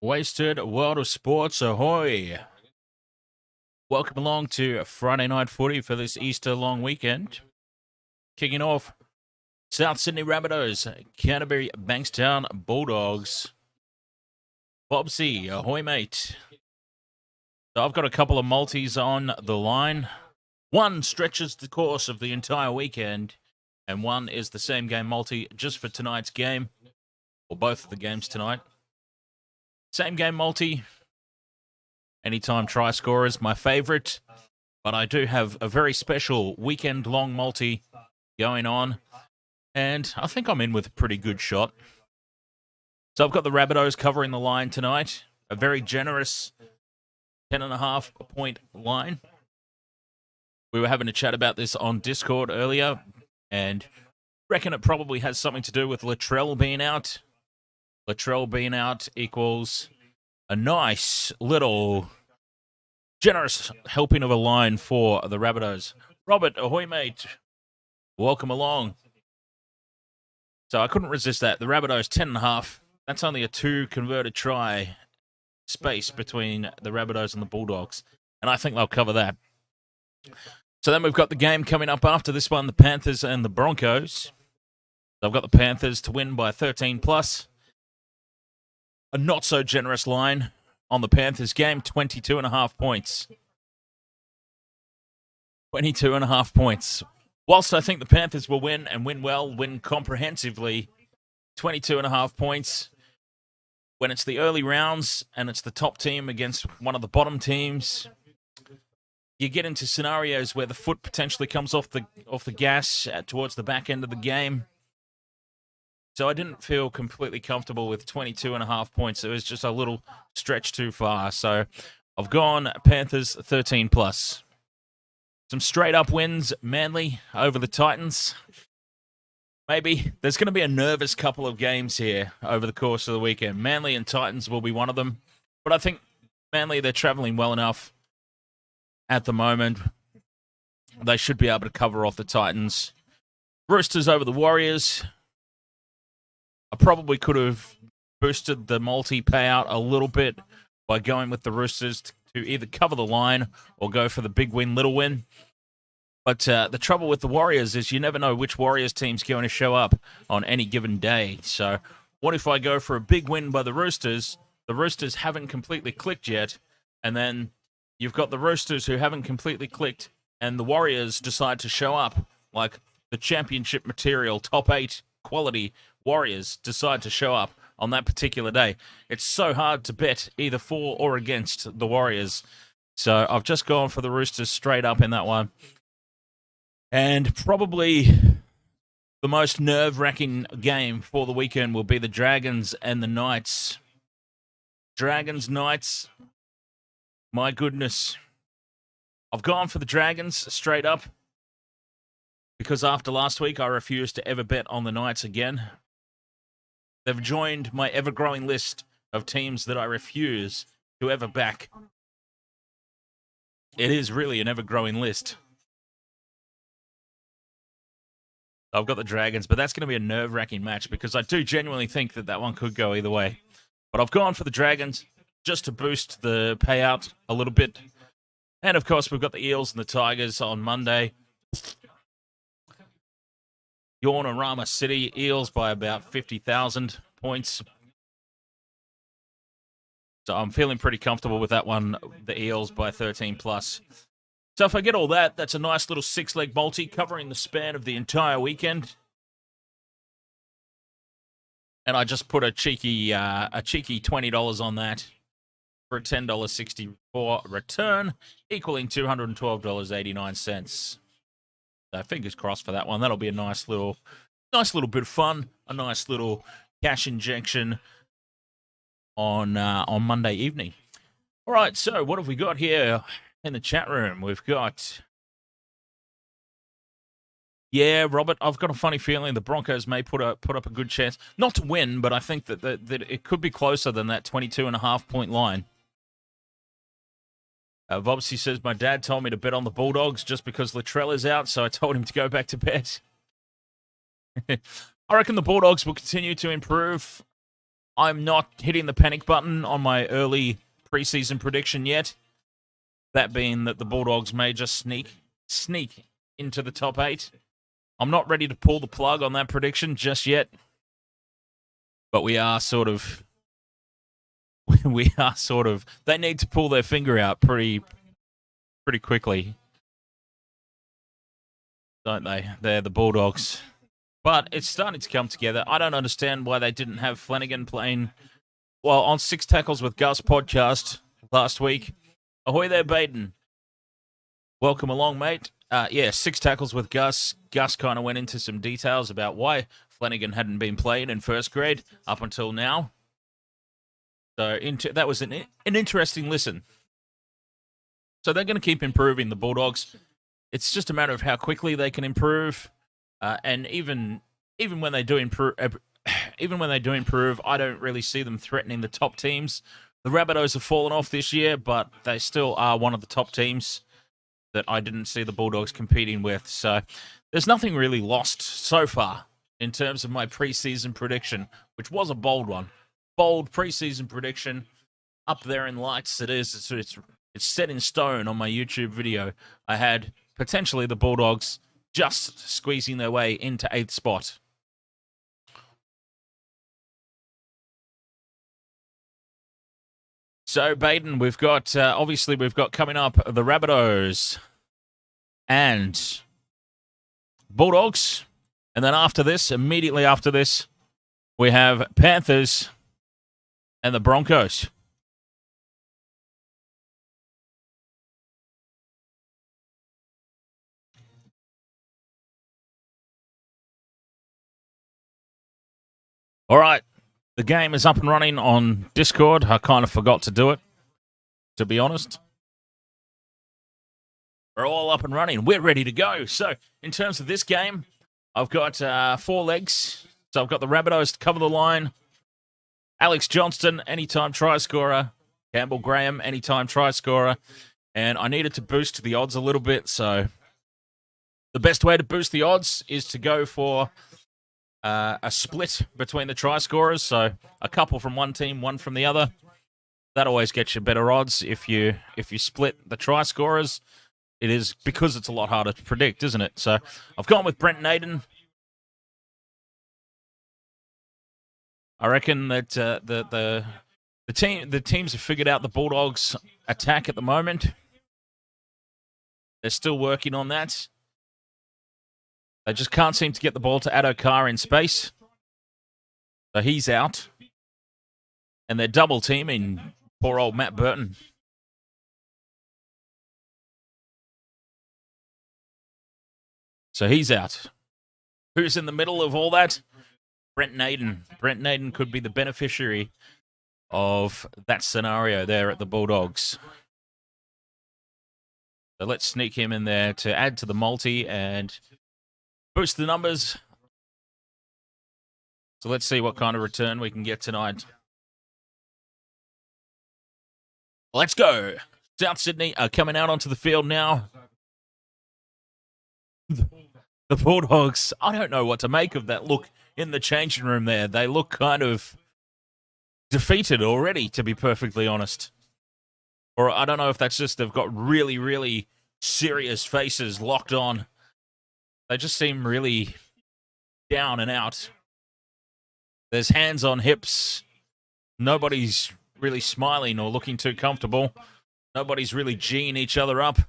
Wasted World of Sports, ahoy! Welcome along to Friday Night Footy for this Easter long weekend. Kicking off, South Sydney Rabbitohs, Canterbury Bulldogs. Bobsy, ahoy mate. So I've got a couple of multis on the line. One stretches the course of the entire weekend, and one is the same game multi just for tonight's game, or both of the games tonight. Same game multi, anytime try scorers, my favourite, but I do have a very special weekend-long multi going on, and I think I'm in with a pretty good shot. So I've got the Rabbitohs covering the line tonight, a very generous 10.5 point line. We were having a chat about this on Discord earlier, and reckon it probably has something to do with Latrell being out. Latrell being out equals a nice little generous helping of a line for the Rabbitohs. Robert, ahoy mate. Welcome along. So I couldn't resist that. The Rabbitohs 10.5. That's only a 2 converted try space between the Rabbitohs and the Bulldogs. And I think they'll cover that. So then we've got the game coming up after this one, the Panthers and the Broncos. I've got the Panthers to win by 13+. A not so generous line on the Panthers game, 22.5 points. 22.5 points. Whilst I think the Panthers will win and win well, win comprehensively, 22.5 points. When it's the early rounds and it's the top team against one of the bottom teams, you get into scenarios where the foot potentially comes off the gas towards the back end of the game. So I didn't feel completely comfortable with 22.5 points. It was just a little stretch too far. So I've gone Panthers 13+. Some straight up wins, Manly over the Titans. Maybe there's going to be a nervous couple of games here over the course of the weekend. Manly and Titans will be one of them. But I think Manly, they're traveling well enough at the moment. They should be able to cover off the Titans. Roosters over the Warriors. I probably could have boosted the multi-payout a little bit by going with the Roosters to either cover the line or go for the big win, little win. But the trouble with the Warriors is you never know which Warriors team's going to show up on any given day. So what if I go for a big win by the Roosters? The Roosters haven't completely clicked yet. And then you've got the Roosters who haven't completely clicked. And the Warriors decide to show up like the championship material, top 8 quality Warriors decide to show up on that particular day. It's so hard to bet either for or against the Warriors. So I've just gone for the Roosters straight up in that one. And probably the most nerve-wracking game for the weekend will be the Dragons and the Knights. Dragons, Knights, my goodness. I've gone for the Dragons straight up because after last week I refused to ever bet on the Knights again. They've joined my ever-growing list of teams that I refuse to ever back. It is really an ever-growing list. I've got the Dragons, but that's going to be a nerve-wracking match because I do genuinely think that that one could go either way. But I've gone for the Dragons just to boost the payout a little bit. And, of course, we've got the Eels and the Tigers on Monday. Yawnarama City, Eels by about 50,000 points. So I'm feeling pretty comfortable with that one, the Eels by 13+. So if I get all that, that's a nice little 6-leg multi covering the span of the entire weekend. And I just put a cheeky $20 on that for a $10.64 return, equaling $212.89. So fingers crossed for that one. That'll be a nice little bit of fun, a nice little cash injection on Monday evening. All right, so what have we got here in the chat room? We've got, Robert, I've got a funny feeling the Broncos may put up a good chance, not to win, but I think that it could be closer than that 22.5 point line. Vobsy says, my dad told me to bet on the Bulldogs just because Latrell is out, so I told him to go back to bed. I reckon the Bulldogs will continue to improve. I'm not hitting the panic button on my early preseason prediction yet. That being that the Bulldogs may just sneak into the top 8. I'm not ready to pull the plug on that prediction just yet. But we are sort of... They need to pull their finger out pretty quickly, don't they? They're the Bulldogs. But it's starting to come together. I don't understand why they didn't have Flanagan playing, well, on 6 Tackles with Gus podcast last week. Ahoy there, Baden. Welcome along, mate. 6 Tackles with Gus. Gus kind of went into some details about why Flanagan hadn't been playing in first grade up until now. So that was an interesting listen. So they're going to keep improving, the Bulldogs. It's just a matter of how quickly they can improve. And even when they do improve, I don't really see them threatening the top teams. The Rabbitohs have fallen off this year, but they still are one of the top teams that I didn't see the Bulldogs competing with. So there's nothing really lost so far in terms of my preseason prediction, which was a bold one. Bold preseason prediction, up there in lights. It is. It's set in stone on my YouTube video. I had potentially the Bulldogs just squeezing their way into 8th spot. So, Baden, we've got coming up the Rabbitohs and Bulldogs. And then immediately after this, we have Panthers and the Broncos. All right. The game is up and running on Discord. I kind of forgot to do it, to be honest. We're all up and running. We're ready to go. So, in terms of this game, I've got 4 legs. So, I've got the Rabbitohs to cover the line. Alex Johnston, anytime try scorer. Campbell Graham, anytime try scorer. And I needed to boost the odds a little bit. So, the best way to boost the odds is to go for a split between the try scorers, so a couple from one team, one from the other. That always gets you better odds if you split the try scorers. It is because it's a lot harder to predict, isn't it? So I've gone with Brent Naden. I reckon that the teams have figured out the Bulldogs' attack at the moment. They're still working on that. They just can't seem to get the ball to Addo-Carr in space. So he's out. And they're double teaming poor old Matt Burton. So he's out. Who's in the middle of all that? Brent Naden. Brent Naden could be the beneficiary of that scenario there at the Bulldogs. So let's sneak him in there to add to the multi and boost the numbers. So let's see what kind of return we can get tonight. Let's go. South Sydney are coming out onto the field now. The Bulldogs, I don't know what to make of that look in the changing room there. They look kind of defeated already, to be perfectly honest. Or I don't know if that's just they've got really, really serious faces locked on. They just seem really down and out. There's hands on hips. Nobody's really smiling or looking too comfortable. Nobody's really G'ing each other up.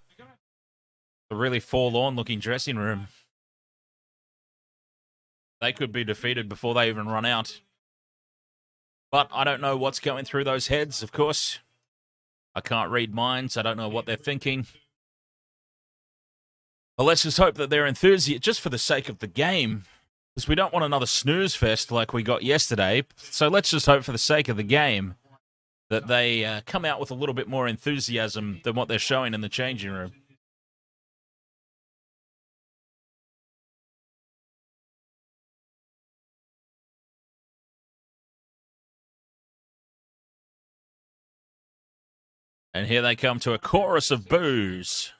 A really forlorn-looking dressing room. They could be defeated before they even run out. But I don't know what's going through those heads, of course. I can't read minds. I don't know what they're thinking. But let's just hope that they're enthusiastic just for the sake of the game. Because we don't want another snooze fest like we got yesterday. So let's just hope for the sake of the game that they come out with a little bit more enthusiasm than what they're showing in the changing room. And here they come to a chorus of boos.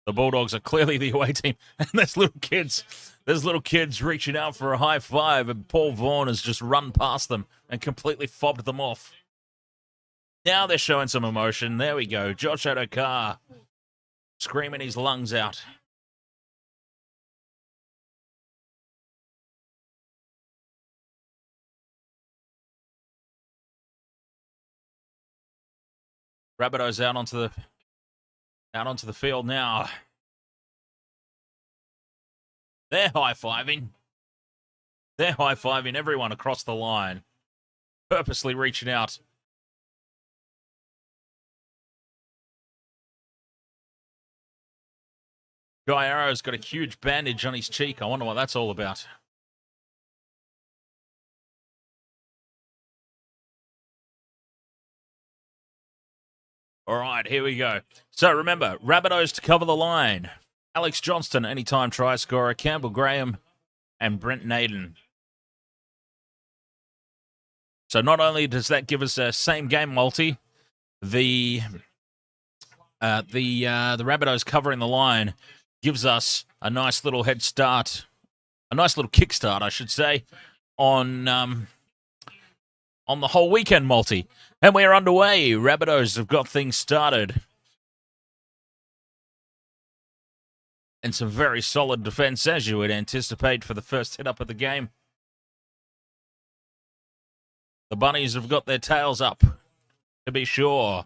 The Bulldogs are clearly the away team. And there's little kids reaching out for a high five, and Paul Vaughan has just run past them and completely fobbed them off. Now they're showing some emotion. There we go. Josh Adokar screaming his lungs out. Rabbitohs out onto the field now. They're high-fiving. They're high-fiving everyone across the line. Purposely reaching out. Guy Arrow's got a huge bandage on his cheek. I wonder what that's all about. All right, here we go. So remember, Rabbitohs to cover the line. Alex Johnston, anytime try scorer. Campbell Graham and Brent Naden. So not only does that give us a same game multi, the Rabbitohs covering the line gives us a nice little head start, a nice little kickstart, I should say, on the whole weekend multi. And we're underway. Rabbitohs have got things started. And some very solid defense, as you would anticipate, for the first hit-up of the game. The Bunnies have got their tails up, to be sure.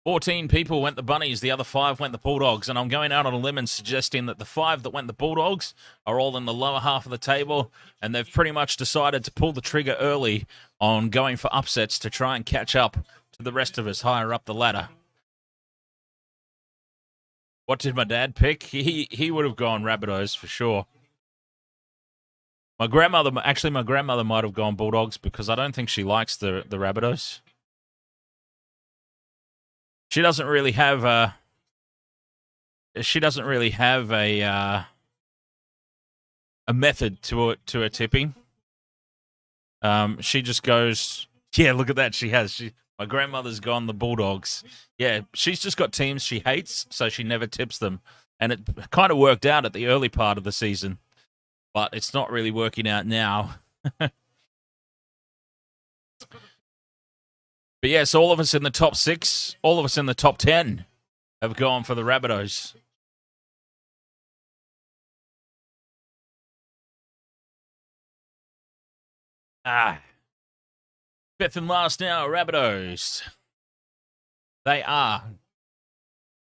"14 people went the Bunnies, the other 5 went the Bulldogs, and I'm going out on a limb and suggesting that the 5 that went the Bulldogs are all in the lower half of the table, and they've pretty much decided to pull the trigger early on going for upsets to try and catch up to the rest of us higher up the ladder." What did my dad pick? He would have gone Rabbitohs for sure. My grandmother might have gone Bulldogs because I don't think she likes the Rabbitohs. She doesn't really have a method to her tipping. She just goes, yeah, look at that. My grandmother's gone the Bulldogs. Yeah, she's just got teams she hates, so she never tips them. And it kind of worked out at the early part of the season, but it's not really working out now. But yes, all of us in the top 6, all of us in the top 10 have gone for the Rabbitohs. Fifth and last now, Rabbitohs. They are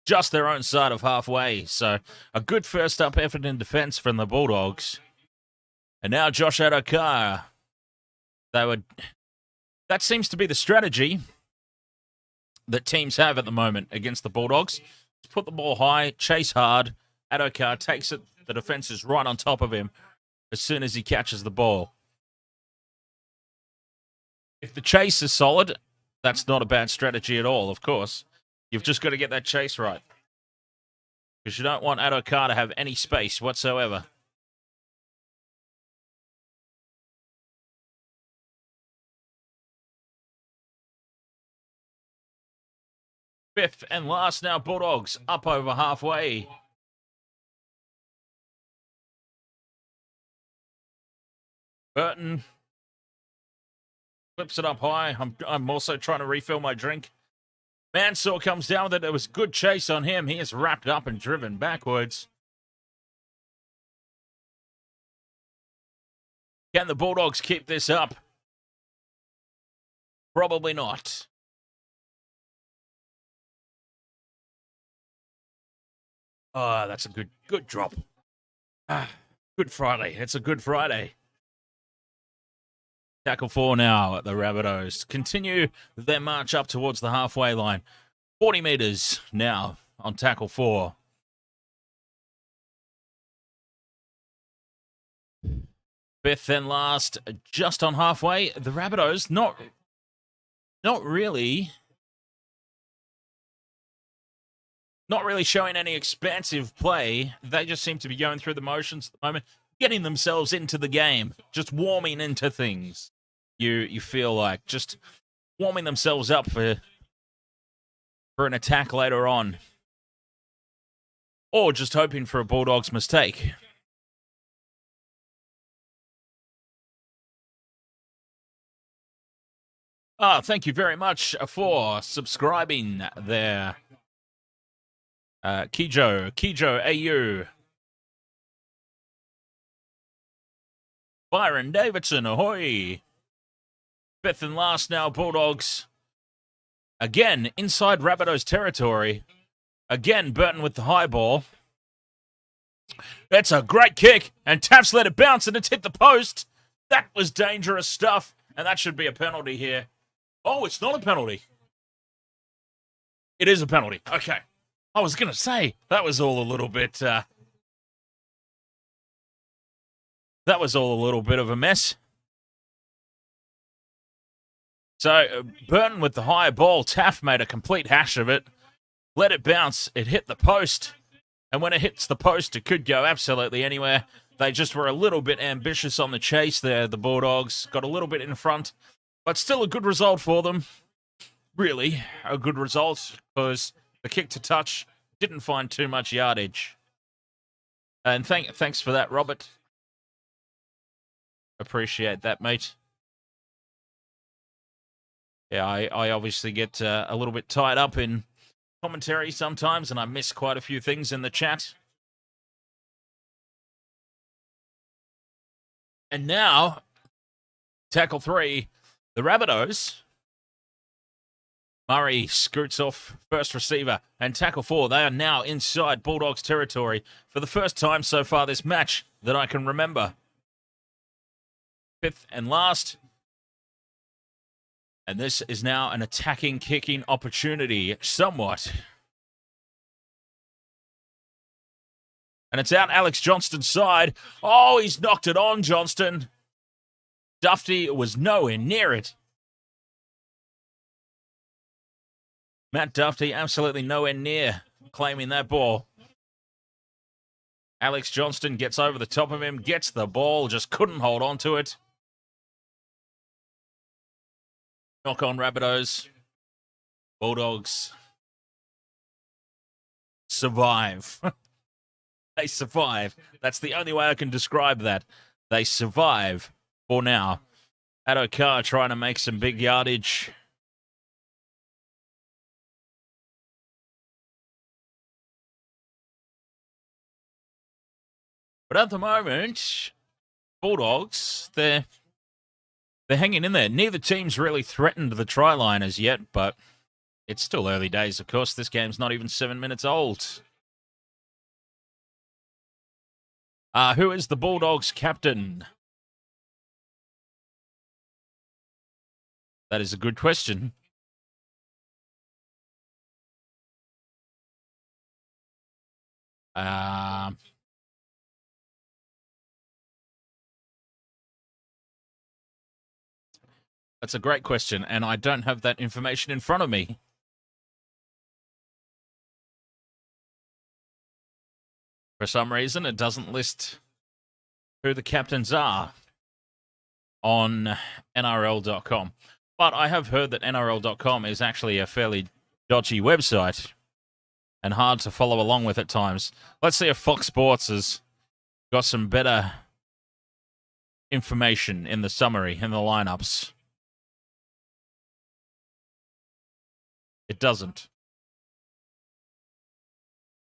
just their own side of halfway. So a good first up effort in defense from the Bulldogs. And now Josh Adokar. That seems to be the strategy that teams have at the moment against the Bulldogs. Put the ball high, chase hard. Adokar takes it. The defense is right on top of him as soon as he catches the ball. If the chase is solid, that's not a bad strategy at all, of course. You've just got to get that chase right. Because you don't want Adokar to have any space whatsoever. Fifth and last now, Bulldogs up over halfway. Burton flips it up high. I'm also trying to refill my drink. Mansour comes down with it. It was good chase on him. He is wrapped up and driven backwards. Can the Bulldogs keep this up? Probably not. Oh, that's a good drop. Good Friday. It's a good Friday. Tackle 4 now at the Rabbitohs. Continue their march up towards the halfway line. 40 metres now on tackle 4. Fifth and last, just on halfway. The Rabbitohs not really showing any expansive play. They just seem to be going through the motions at the moment, getting themselves into the game, just warming into things. You feel like just warming themselves up for an attack later on. Or just hoping for a Bulldogs mistake. Thank you very much for subscribing there. Kijo AU. Byron Davidson, ahoy. Fifth and last now, Bulldogs. Again, inside Rabbitohs territory. Again, Burton with the high ball. That's a great kick, and Taaffe's let it bounce, and it's hit the post. That was dangerous stuff, and that should be a penalty here. Oh, it's not a penalty. It is a penalty. Okay. I was going to say, that was all a little bit... that was all a little bit of a mess. So, Burton with the high ball. Taaffe made a complete hash of it. Let it bounce. It hit the post. And when it hits the post, it could go absolutely anywhere. They just were a little bit ambitious on the chase there, the Bulldogs. Got a little bit in front. But still a good result for them. Really, a good result. Because the kick to touch didn't find too much yardage. And thanks for that, Robert. Appreciate that, mate. Yeah, I obviously get a little bit tied up in commentary sometimes, and I miss quite a few things in the chat. And now, tackle 3, the Rabbitohs. Murray scoots off first receiver, and tackle 4, they are now inside Bulldogs territory for the first time so far this match that I can remember. Fifth and last. And this is now an attacking, kicking opportunity, somewhat. And it's out Alex Johnston's side. Oh, he's knocked it on, Johnston. Duffy was nowhere near it. Matt Duffy absolutely nowhere near claiming that ball. Alex Johnston gets over the top of him, gets the ball, just couldn't hold on to it. Knock on Rabbitohs. Bulldogs survive. They survive. That's the only way I can describe that. They survive for now. Addo trying to make some big yardage. But at the moment, Bulldogs, they're hanging in there. Neither team's really threatened the try line as yet, but it's still early days, of course. This game's not even 7 minutes old. Who is the Bulldogs captain? That is a good question. That's a great question, and I don't have that information in front of me. For some reason, it doesn't list who the captains are on NRL.com. But I have heard that NRL.com is actually a fairly dodgy website and hard to follow along with at times. Let's see if Fox Sports has got some better information in the summary, in the lineups. It doesn't.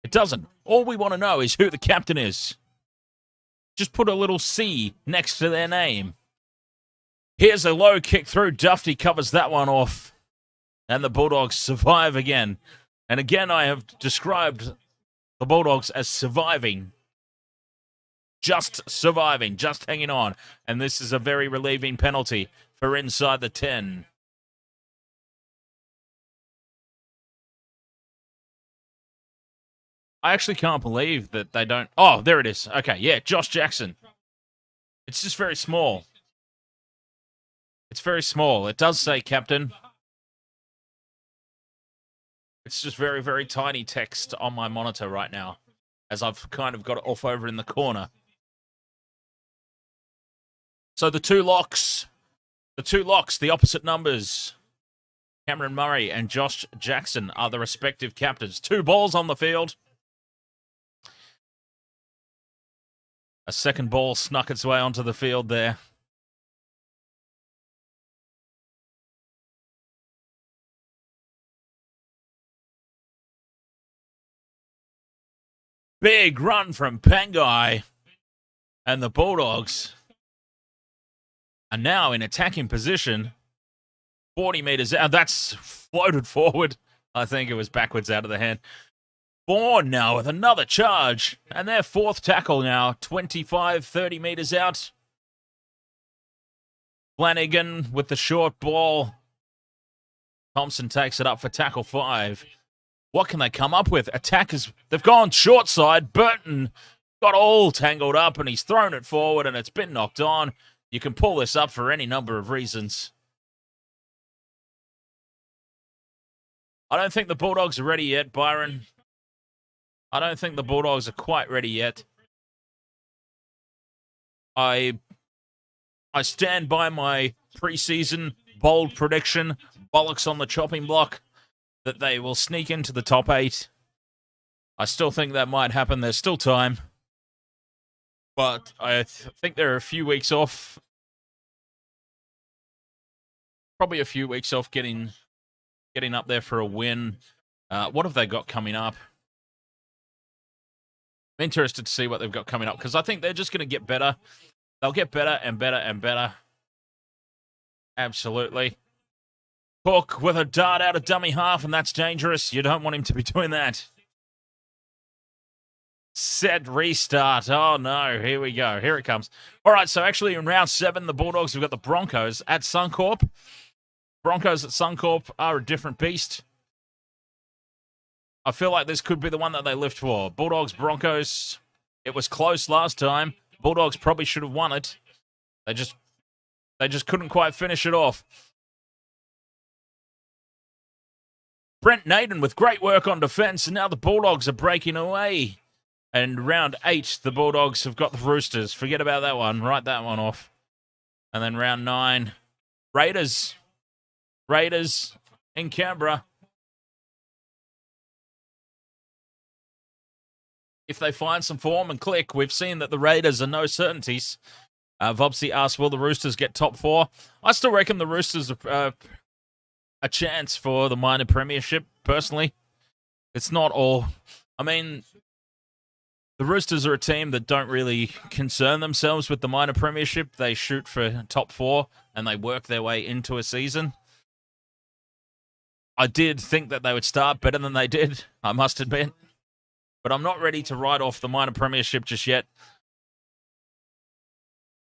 It doesn't. All we want to know is who the captain is. Just put a little C next to their name. Here's a low kick through. Duffy covers that one off. And the Bulldogs survive again. And again, I have described the Bulldogs as surviving. Just surviving. Just hanging on. And this is a very relieving penalty for inside the 10. I actually can't believe that they don't... Oh, there it is. Okay, yeah, Josh Jackson. It's just very small. It's very small. It does say captain. It's just very, very tiny text on my monitor right now, as I've kind of got it off over in the corner. So the two locks, the opposite numbers. Cameron Murray and Josh Jackson are the respective captains. 2 balls on the field. A second ball snuck its way onto the field there. Big run from Pangai. And the Bulldogs are now in attacking position. 40 metres out. That's floated forward. I think it was backwards out of the hand. Bourne now with another charge. And their 4th tackle now. 25, 30 metres out. Flanagan with the short ball. Thompson takes it up for tackle 5. What can they come up with? Attackers, they've gone short side. Burton got all tangled up and he's thrown it forward and it's been knocked on. You can pull this up for any number of reasons. I don't think the Bulldogs are ready yet, Byron. I don't think the Bulldogs are quite ready yet. I stand by my preseason bold prediction, bollocks on the chopping block, that they will sneak into the top 8. I still think that might happen. There's still time. But I think they're a few weeks off. Probably a few weeks off getting up there for a win. What have they got coming up? I'm interested to see what they've got coming up because I think they're just going to get better. They'll get better and better and better. Absolutely. Cook with a dart out of dummy half, and that's dangerous. You don't want him to be doing that. Set restart. Oh, no. Here we go. Here it comes. All right, so actually in round 7, the Bulldogs have got the Broncos at Suncorp. Broncos at Suncorp are a different beast. I feel like this could be the one that they lift for. Bulldogs, Broncos. It was close last time. Bulldogs probably should have won it. They just couldn't quite finish it off. Brent Naden with great work on defence, and now the Bulldogs are breaking away. And round 8, the Bulldogs have got the Roosters. Forget about that one. Write that one off. And then round 9, Raiders. Raiders in Canberra. If they find some form and click, we've seen that the Raiders are no certainties. Vobsy asked, will the Roosters get top 4? I still reckon the Roosters are a chance for the minor premiership, personally. It's not all... I mean... The Roosters are a team that don't really concern themselves with the minor premiership. They shoot for top 4 and they work their way into a season. I did think that they would start better than they did, I must admit. But I'm not ready to write off the minor premiership just yet.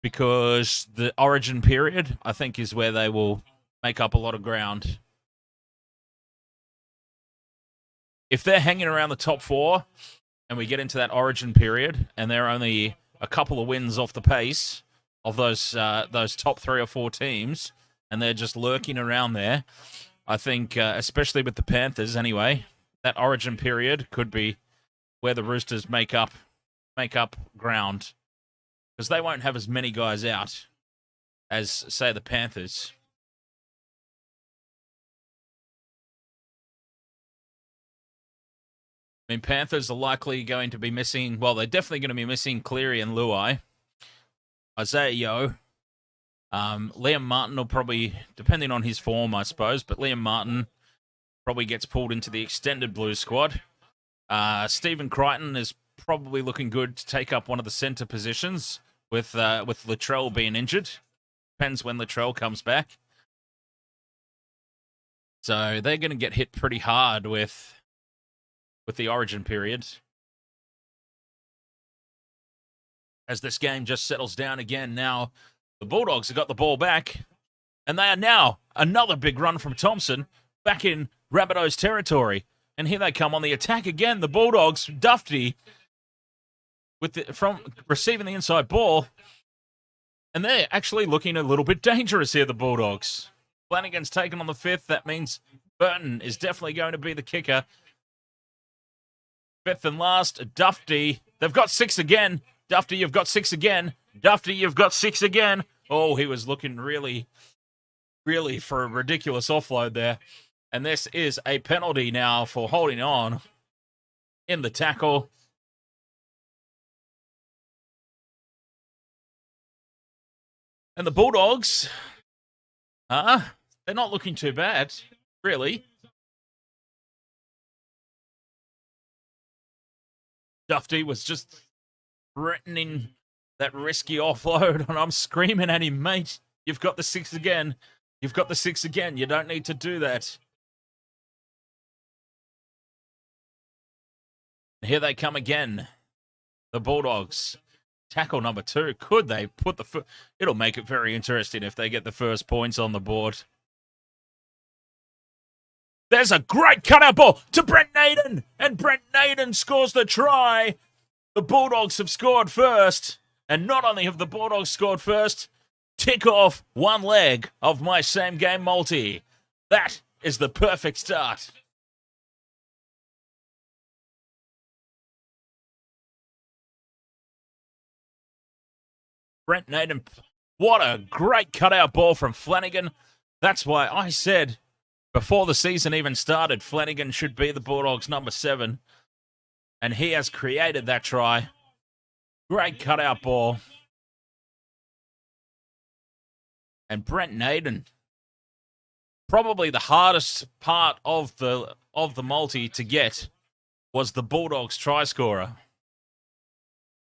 Because the origin period, I think, is where they will make up a lot of ground. If they're hanging around the top 4... and we get into that origin period, and they're only a couple of wins off the pace of those top 3 or 4 teams, and they're just lurking around there, I think, especially with the Panthers anyway, that origin period could be where the Roosters make up ground. Because they won't have as many guys out as, say, the Panthers. I mean, Panthers are likely going to be missing... Well, they're definitely going to be missing Cleary and Luai. Isaiah Yeo. Liam Martin will probably... Depending on his form, I suppose. But Liam Martin probably gets pulled into the extended Blues squad. Stephen Crichton is probably looking good to take up one of the centre positions with Latrell being injured. Depends when Latrell comes back. So they're going to get hit pretty hard with the origin period. As this game just settles down again, now the Bulldogs have got the ball back, and they are now another big run from Thompson back in Rabbitohs territory. And here they come on the attack again. The Bulldogs, Dufty, from receiving the inside ball, and they're actually looking a little bit dangerous here, the Bulldogs. Flanagan's taken on the 5th. That means Burton is definitely going to be the kicker. 5th and last, Dufty. They've got 6 again. Dufty, you've got 6 again. Dufty, you've got 6 again. Oh, he was looking really, really for a ridiculous offload there. And this is a penalty now for holding on in the tackle. And the Bulldogs, they're not looking too bad, really. Duffy was just threatening that risky offload, and I'm screaming at him, mate, you've got the 6 again. You've got the 6 again. You don't need to do that. And here they come again. The Bulldogs. Tackle number 2. Could they put the... It'll make it very interesting if they get the first points on the board. There's a great cutout ball to Brent Naden. And Brent Naden scores the try. The Bulldogs have scored first. And not only have the Bulldogs scored first, tick off one leg of my same game multi. That is the perfect start. Brent Naden, what a great cutout ball from Flanagan. That's why I said before the season even started, Flanagan should be the Bulldogs' number 7. And he has created that try. Great cutout ball. And Brent Naden, probably the hardest part of the multi to get was the Bulldogs try scorer.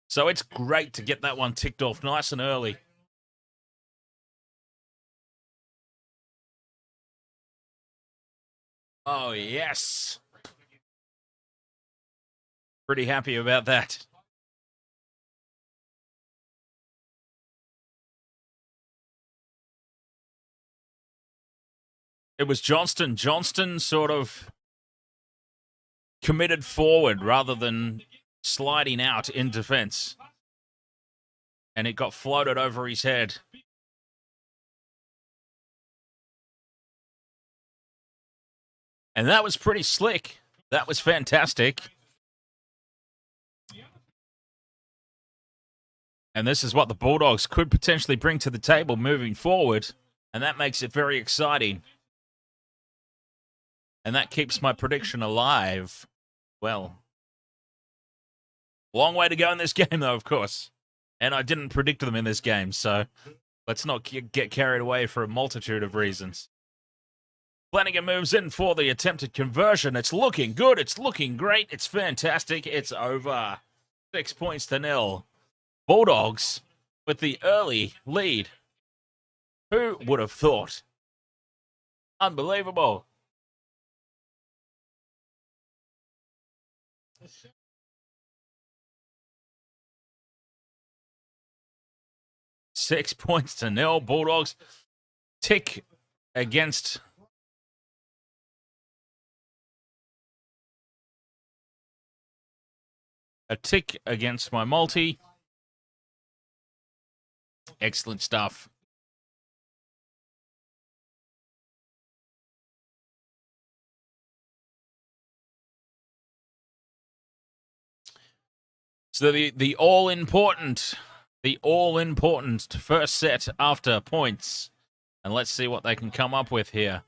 So it's great to get that one ticked off nice and early. Oh, yes. Pretty happy about that. It was Johnston. Johnston sort of committed forward rather than sliding out in defense. And it got floated over his head. And that was pretty slick. That was fantastic. And this is what the Bulldogs could potentially bring to the table moving forward. And that makes it very exciting. And that keeps my prediction alive. Well, long way to go in this game, though, of course. And I didn't predict them in this game, so let's not get carried away for a multitude of reasons. Flanagan moves in for the attempted conversion. It's looking good. It's looking great. It's fantastic. It's over. 6-0. Bulldogs with the early lead. Who would have thought? Unbelievable. $6-0. Bulldogs tick against a tick against my multi. Excellent stuff. So the all-important first set after points. And let's see what they can come up with here.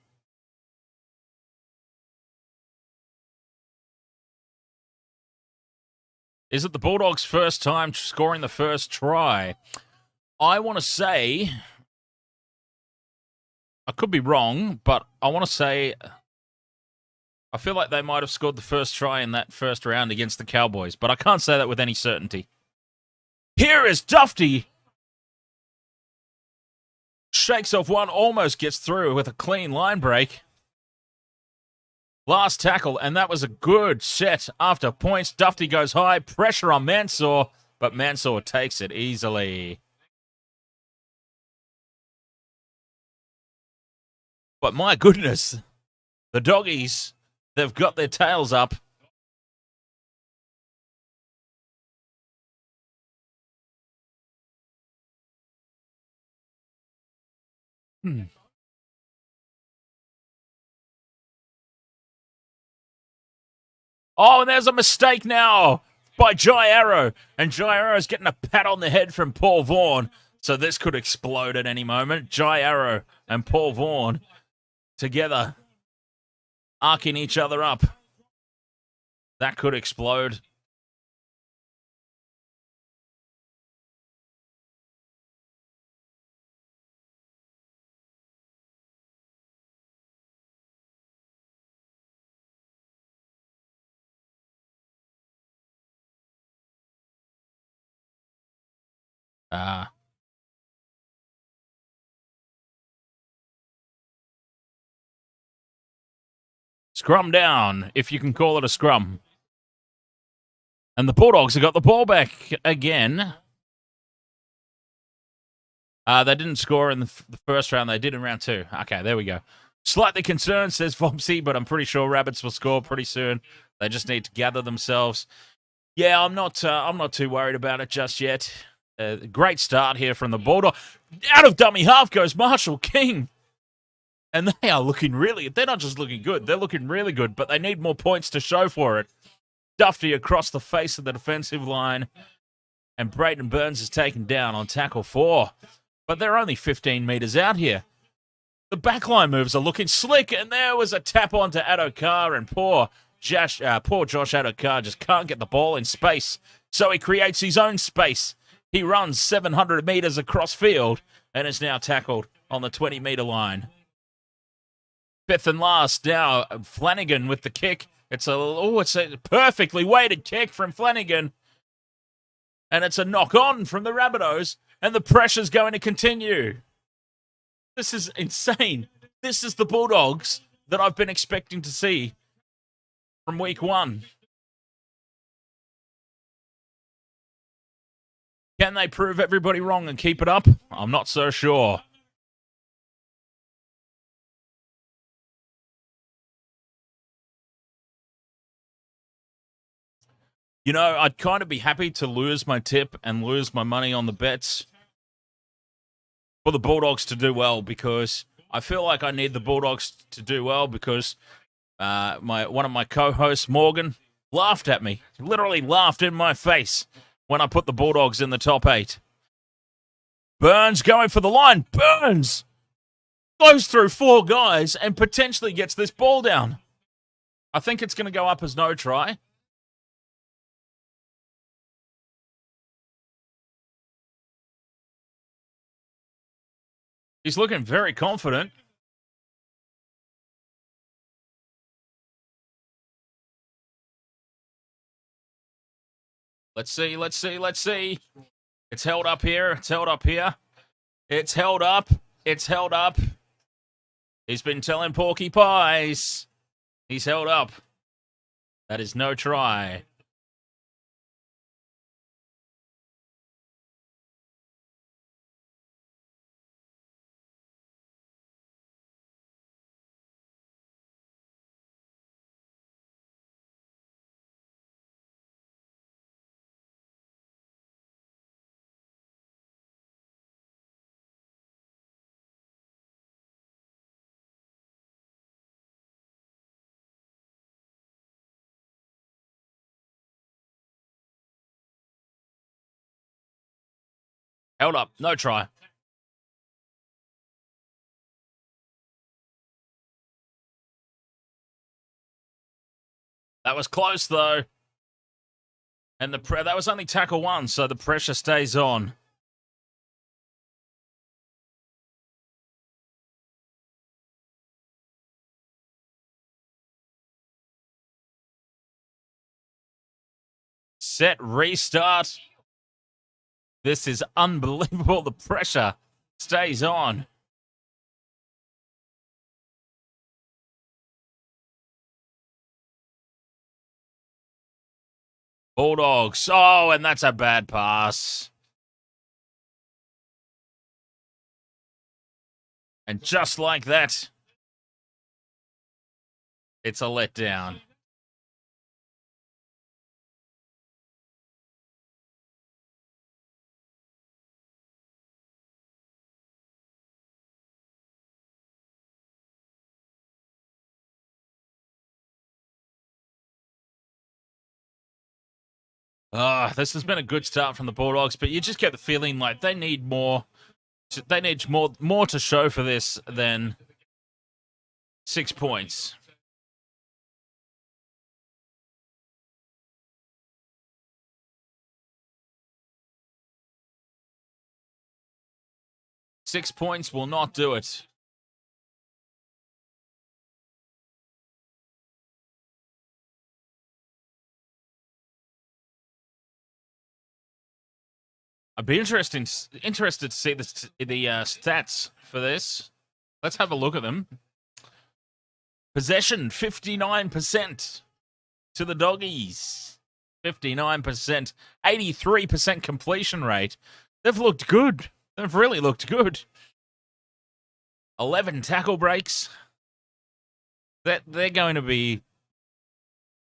Is it the Bulldogs' first time scoring the first try? I want to say, I could be wrong, but I want to say, I feel like they might have scored the first try in that first round against the Cowboys, but I can't say that with any certainty. Here is Duffy. Shakes off one, almost gets through with a clean line break. Last tackle, and that was a good set after points. Duffy goes high, pressure on Mansour, but Mansour takes it easily. But my goodness, the doggies, they've got their tails up. Oh, and there's a mistake now by Jai Arrow. And Jai Arrow's getting a pat on the head from Paul Vaughan. So this could explode at any moment. Jai Arrow and Paul Vaughan together. arcing each other up. That could explode. Scrum down, if you can call it a scrum. And the Bulldogs have got the ball back again. They didn't score in the first round. They did in round 2. Okay, there we go. Slightly concerned, says Vomsy, but I'm pretty sure Rabbits will score pretty soon. They just need to gather themselves. Yeah, I'm not too worried about it just yet. Great start here from the Bulldog. Out of dummy half goes Marshall King. And they are looking they're not just looking good, they're looking really good, but they need more points to show for it. Duffy across the face of the defensive line. And Brayden Burns is taken down on tackle 4. But they're only 15 metres out here. The backline moves are looking slick, and there was a tap onto Adokar, and poor Josh Adokar just can't get the ball in space. So he creates his own space. He runs 700 metres across field and is now tackled on the 20-metre line. Fifth and last now, Flanagan with the kick. It's a perfectly weighted kick from Flanagan. And it's a knock-on from the Rabbitohs, and the pressure's going to continue. This is insane. This is the Bulldogs that I've been expecting to see from week 1. Can they prove everybody wrong and keep it up? I'm not so sure. You know, I'd kind of be happy to lose my tip and lose my money on the bets for the Bulldogs to do well, because I feel like I need the Bulldogs to do well, because one of my co-hosts, Morgan, laughed at me. Literally laughed in my face when I put the Bulldogs in the top 8. Burns going for the line. Burns goes through 4 guys and potentially gets this ball down. I think it's going to go up as no try. He's looking very confident. Let's see. It's held up here. It's held up. He's been telling Porky Pies. He's held up. That is no try. Held up. No try. That was close, though. And that was only tackle 1, so the pressure stays on. Set, restart. This is unbelievable. The pressure stays on. Bulldogs. Oh, and that's a bad pass. And just like that, it's a letdown. This has been a good start from the Bulldogs, but you just get the feeling like they need more. They need more to show for this than 6 points. 6 points will not do it. I'd be interested to see the stats for this. Let's have a look at them. Possession, 59% to the Doggies. 59%. 83% completion rate. They've looked good. They've really looked good. 11 tackle breaks. They're going to be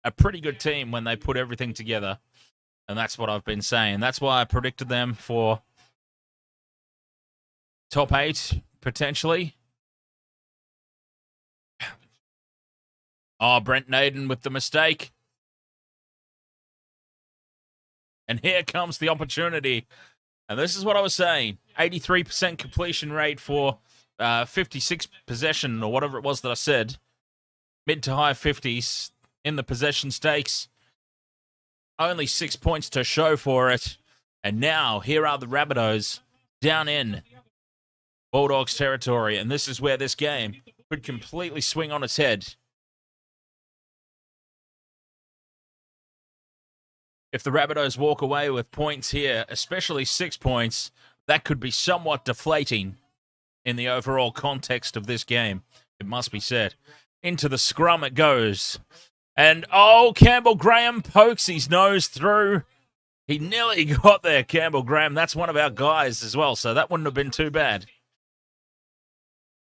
a pretty good team when they put everything together. And that's what I've been saying. That's why I predicted them for top 8, potentially. Oh, Brent Naden with the mistake. And here comes the opportunity. And this is what I was saying. 83% completion rate for 56 possession, or whatever it was that I said. Mid to high 50s in the possession stakes. Only 6 points to show for it. And now, here are the Rabbitohs down in Bulldogs territory. And this is where this game could completely swing on its head. If the Rabbitohs walk away with points here, especially 6 points, that could be somewhat deflating in the overall context of this game, it must be said. Into the scrum it goes. And, oh, Campbell Graham pokes his nose through. He nearly got there, Campbell Graham. That's one of our guys as well, so that wouldn't have been too bad.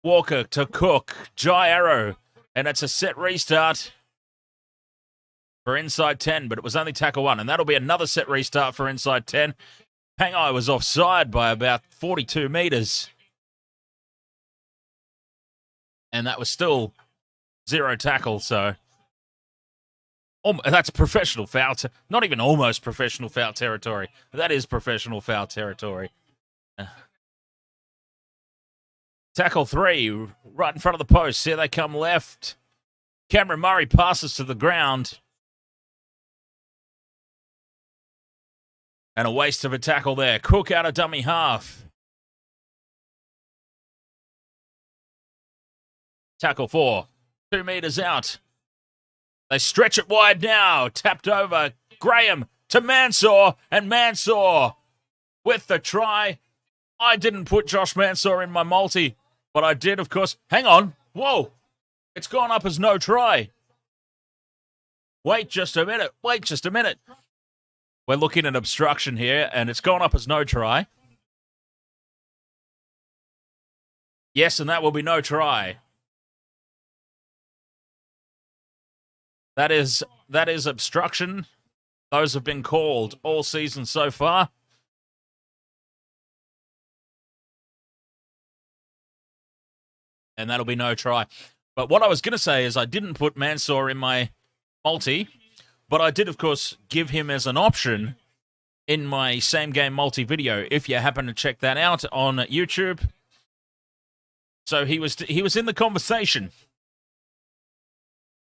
Walker to Cook. Jai Arrow. And it's a set restart for inside 10, but it was only tackle 1, and that'll be another set restart for inside 10. Pangai was offside by about 42 metres. And that was still 0 tackle, so that's professional foul. Not even almost professional foul territory. That is professional foul territory. Tackle 3, right in front of the post. Here they come left. Cameron Murray passes to the ground. And a waste of a tackle there. Cook out of dummy half. Tackle 4. 2 metres out. They stretch it wide now. Tapped over. Graham to Mansour. And Mansour with the try. I didn't put Josh Mansour in my multi. But I did, of course. Hang on. Whoa. It's gone up as no try. Wait just a minute. Wait just a minute. We're looking at obstruction here, and it's gone up as no try. Yes, and that will be no try. That is obstruction. Those have been called all season so far. And that'll be no try. But what I was going to say is I didn't put Mansour in my multi, but I did, of course, give him as an option in my same game multi video, if you happen to check that out on YouTube. So he was in the conversation.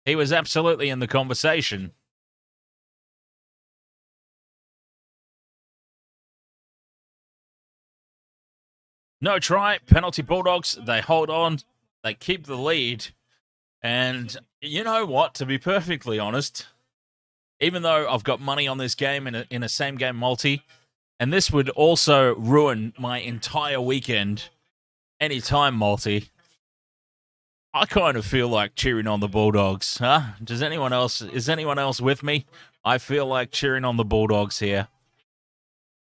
He was absolutely in the conversation. No try, penalty Bulldogs. They hold on. They keep the lead. And you know what? To be perfectly honest, even though I've got money on this game in a same game multi, and this would also ruin my entire weekend anytime multi, I kind of feel like cheering on the Bulldogs. Huh? Is anyone else with me? I feel like cheering on the Bulldogs here.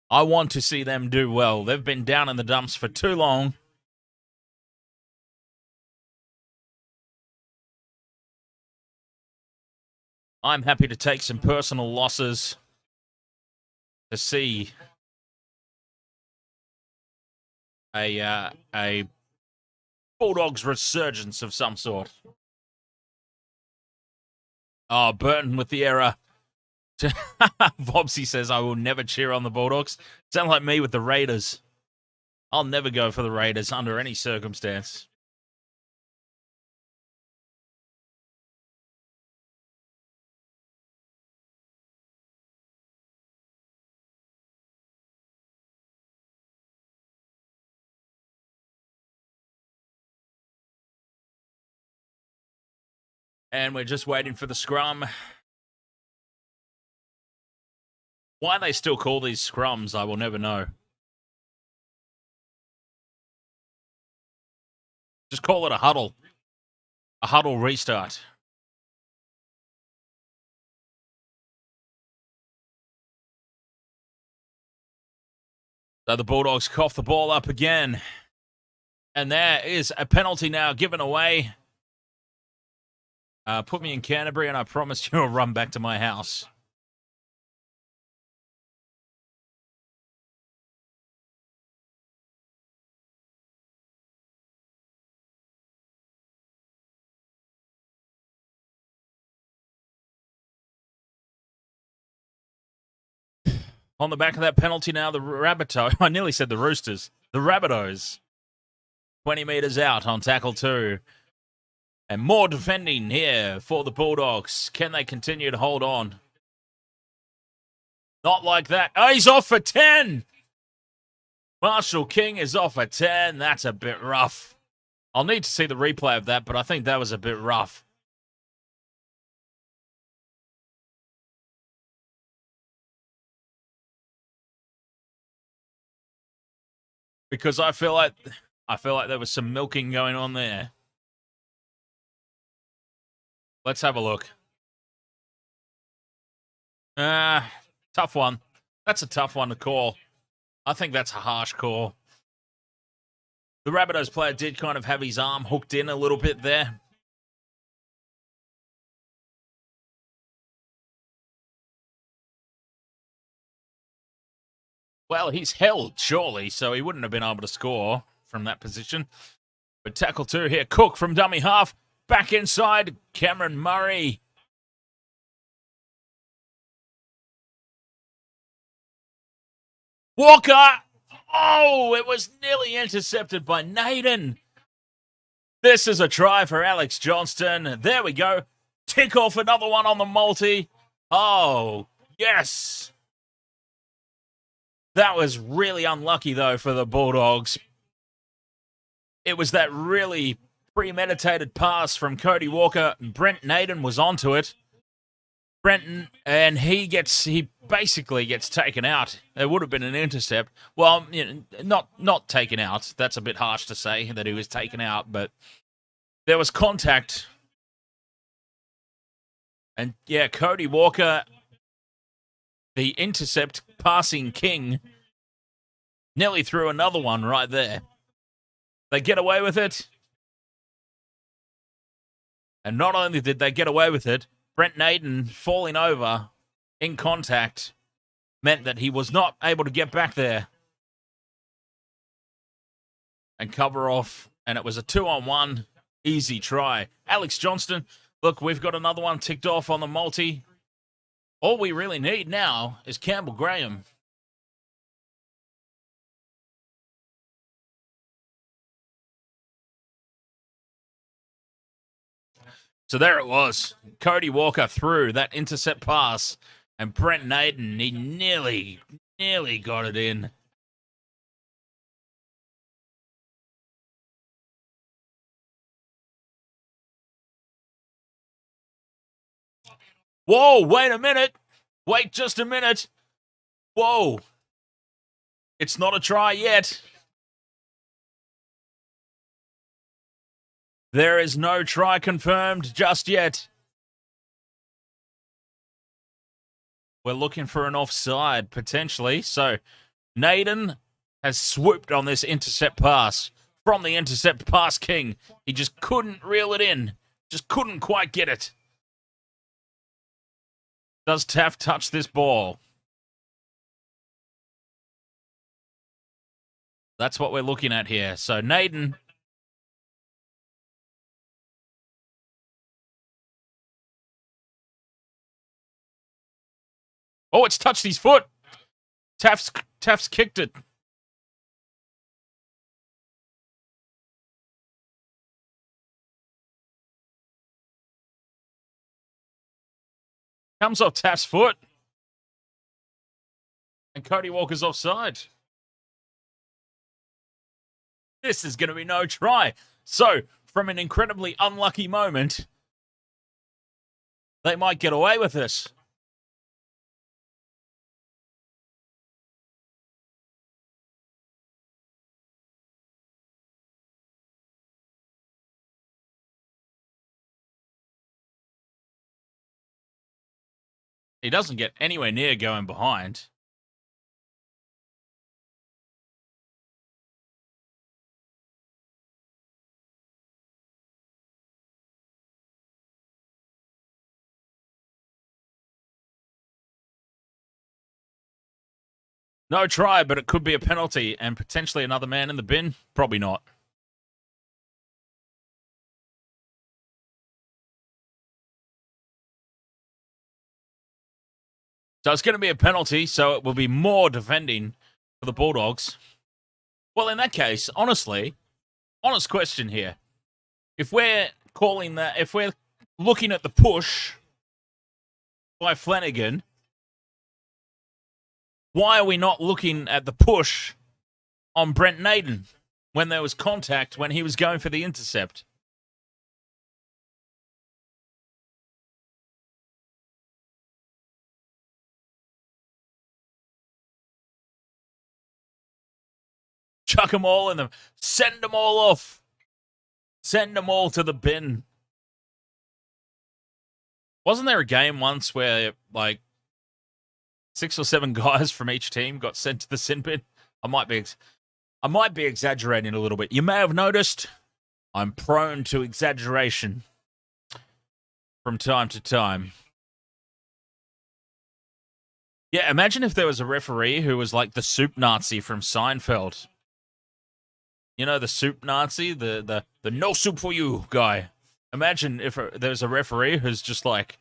I want to see them do well. They've been down in the dumps for too long. I'm happy to take some personal losses to see a Bulldogs resurgence of some sort. Oh, Burton with the error. Vobsy says, I will never cheer on the Bulldogs. Sound like me with the Raiders. I'll never go for the Raiders under any circumstance. And we're just waiting for the scrum. Why they still call these scrums, I will never know. Just call it a huddle. A huddle restart. So the Bulldogs cough the ball up again. And there is a penalty now given away. Put me in Canterbury and I promise you I'll run back to my house. On the back of that penalty now, the Rabbitohs. I nearly said the Roosters. The Rabbitohs. 20 metres out on tackle 2. And more defending here for the Bulldogs. Can they continue to hold on? Not like that. Oh, he's off for 10. Marshall King is off for 10. That's a bit rough. I'll need to see the replay of that, but I think that was a bit rough. Because I feel like there was some milking going on there. Let's have a look. Tough one. That's a tough one to call. I think that's a harsh call. The Rabbitohs player did kind of have his arm hooked in a little bit there. Well, he's held, surely, so he wouldn't have been able to score from that position. But tackle 2 here. Cook from dummy half. Back inside. Cameron Murray. Walker. Oh, it was nearly intercepted by Naden. This is a try for Alex Johnston. There we go. Tick off another one on the multi. Oh, yes. That was really unlucky, though, for the Bulldogs. It was that really premeditated pass from Cody Walker. Brent Naden was onto it. Brenton, and he basically gets taken out. There would have been an intercept. Well, you know, not taken out. That's a bit harsh to say that he was taken out, but there was contact. And yeah, Cody Walker, the intercept passing king, nearly threw another one right there. They get away with it. And not only did they get away with it, Brent Naden falling over in contact meant that he was not able to get back there and cover off. And it was a 2-on-1 easy try. Alex Johnston, look, we've got another one ticked off on the multi. All we really need now is Campbell Graham. So there it was. Cody Walker threw that intercept pass, and Brent Naden, he nearly got it in. Whoa, wait a minute. Wait just a minute. Whoa. It's not a try yet. There is no try confirmed just yet. We're looking for an offside, potentially. So, Naden has swooped on this intercept pass from the intercept pass king. He just couldn't reel it in. Just couldn't quite get it. Does Taaffe touch this ball? That's what we're looking at here. So, Naden... Oh, it's touched his foot. Taaffe's kicked it. Comes off Taaffe's foot. And Cody Walker's offside. This is going to be no try. So, from an incredibly unlucky moment, They might get away with this. He doesn't get anywhere near going behind. No try, but it could be a penalty and potentially another man in the bin. Probably not. So it's going to be a penalty, so it will be more defending for the Bulldogs. Well, in that case, honestly, honest question here. If we're calling that, if we're looking at the push by Flanagan, why are we not looking at the push on Brent Naden when there was contact when he was going for the intercept? Chuck them all in them. Send them all off. Send them all to the bin. Wasn't there a game once where, like, 6 or 7 guys from each team got sent to the sin bin? I might be exaggerating a little bit. You may have noticed I'm prone to exaggeration from time to time. Yeah, imagine if there was a referee who was like the soup Nazi from Seinfeld. You know, the soup Nazi, the no soup for you guy. Imagine if there's a referee who's just like,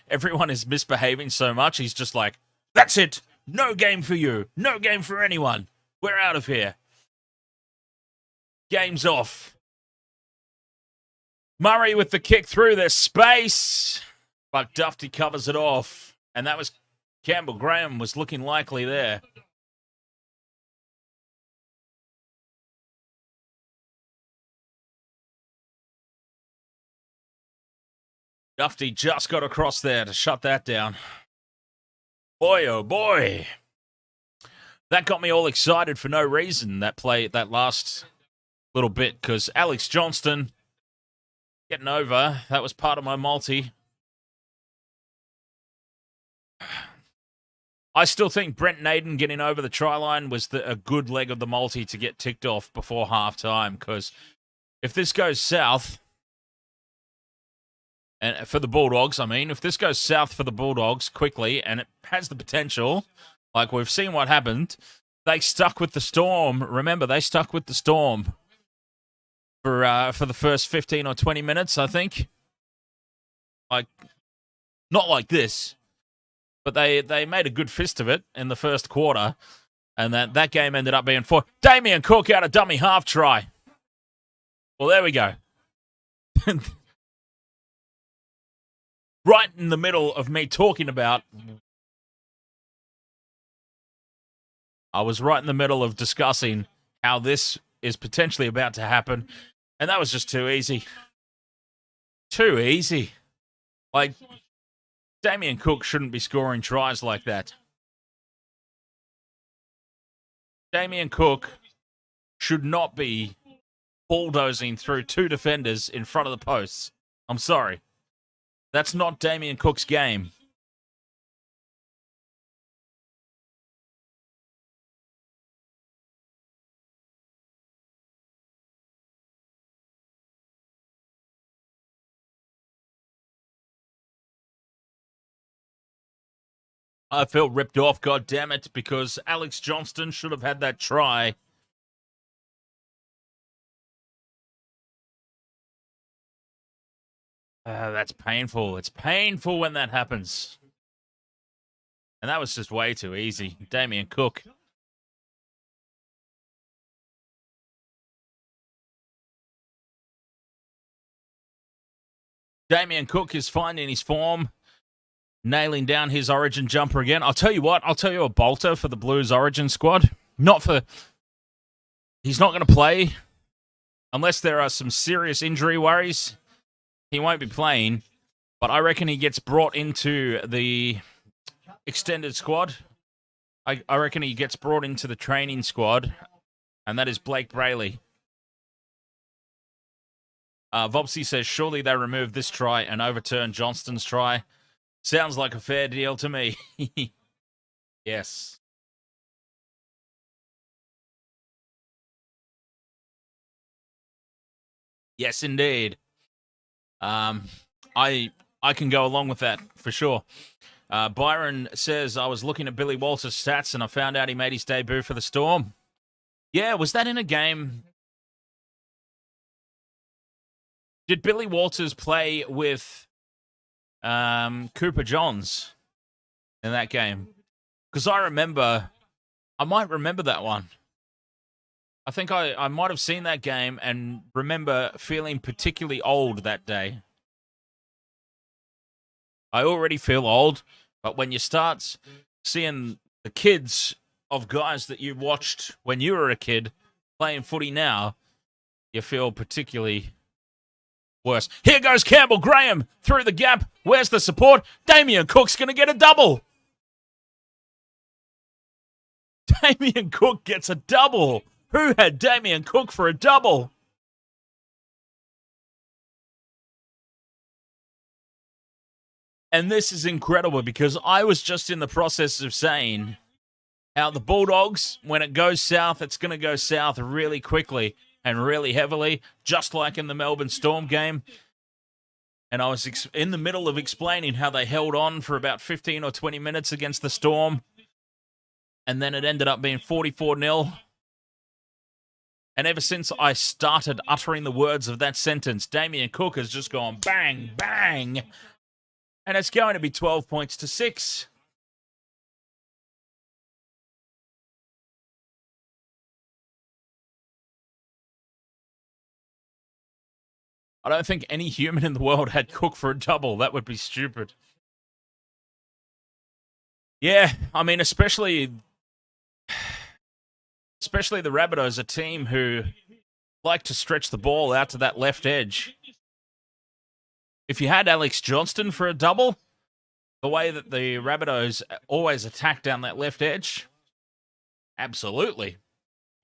everyone is misbehaving so much, he's just like, that's it. No game for you. No game for anyone. We're out of here. Game's off. Murray with the kick through. There's space. But Dufty covers it off. And that was Campbell Graham was looking likely there. Dufty just got across there to shut that down. Boy, oh boy. That got me all excited for no reason, that last little bit, because Alex Johnston getting over. That was part of my multi. I still think Brent Naden getting over the try line was a good leg of the multi to get ticked off before halftime, because if this goes south, and for the Bulldogs, I mean, if this goes south for the Bulldogs quickly, and it has the potential, like we've seen what happened, they stuck with the Storm. Remember, they stuck with the Storm for the first 15 or 20 minutes, I think. Like, not like this, but they made a good fist of it in the first quarter, and that game ended up being 4. Damien Cook out a dummy half try. Well, there we go. Right in the middle of me talking about, I was right in the middle of discussing how this is potentially about to happen, and that was just too easy. Too easy. Like, Damien Cook shouldn't be scoring tries like that. Damien Cook should not be bulldozing through 2 defenders in front of the posts. I'm sorry. That's not Damien Cook's game. I felt ripped off, goddammit, because Alex Johnston should have had that try. That's painful. It's painful when that happens. And that was just way too easy. Damien Cook. Damien Cook is finding his form, nailing down his Origin jumper again. I'll tell you what. I'll tell you a bolter for the Blues Origin squad. He's not going to play unless there are some serious injury worries. He won't be playing. But I reckon he gets brought into the extended squad. I reckon he gets brought into the training squad, and that is Blake Brayley. Vopsy says, surely they removed this try and overturned Johnston's try. Sounds like a fair deal to me. Yes. Yes, indeed. I can go along with that for sure. Byron says, I was looking at Billy Walters' stats and I found out he made his debut for the Storm. Yeah, was that in a game? Did Billy Walters play with Cooper Johns in that game? Because I might remember that one. I think I might have seen that game and remember feeling particularly old that day. I already feel old, but when you start seeing the kids of guys that you watched when you were a kid playing footy now, you feel particularly worse. Here goes Campbell Graham through the gap. Where's the support? Damien Cook's going to get a double. Damien Cook gets a double. Who had Damien Cook for a double? And this is incredible because I was just in the process of saying how the Bulldogs, when it goes south, it's going to go south really quickly and really heavily, just like in the Melbourne Storm game. And I was in the middle of explaining how they held on for about 15 or 20 minutes against the Storm. And then it ended up being 44-0. And ever since I started uttering the words of that sentence, Damien Cook has just gone bang, bang. And it's going to be 12 points to 6. I don't think any human in the world had Cook for a double. That would be stupid. Yeah, I mean, especially the Rabbitohs, a team who like to stretch the ball out to that left edge. If you had Alex Johnston for a double, the way that the Rabbitohs always attack down that left edge, absolutely.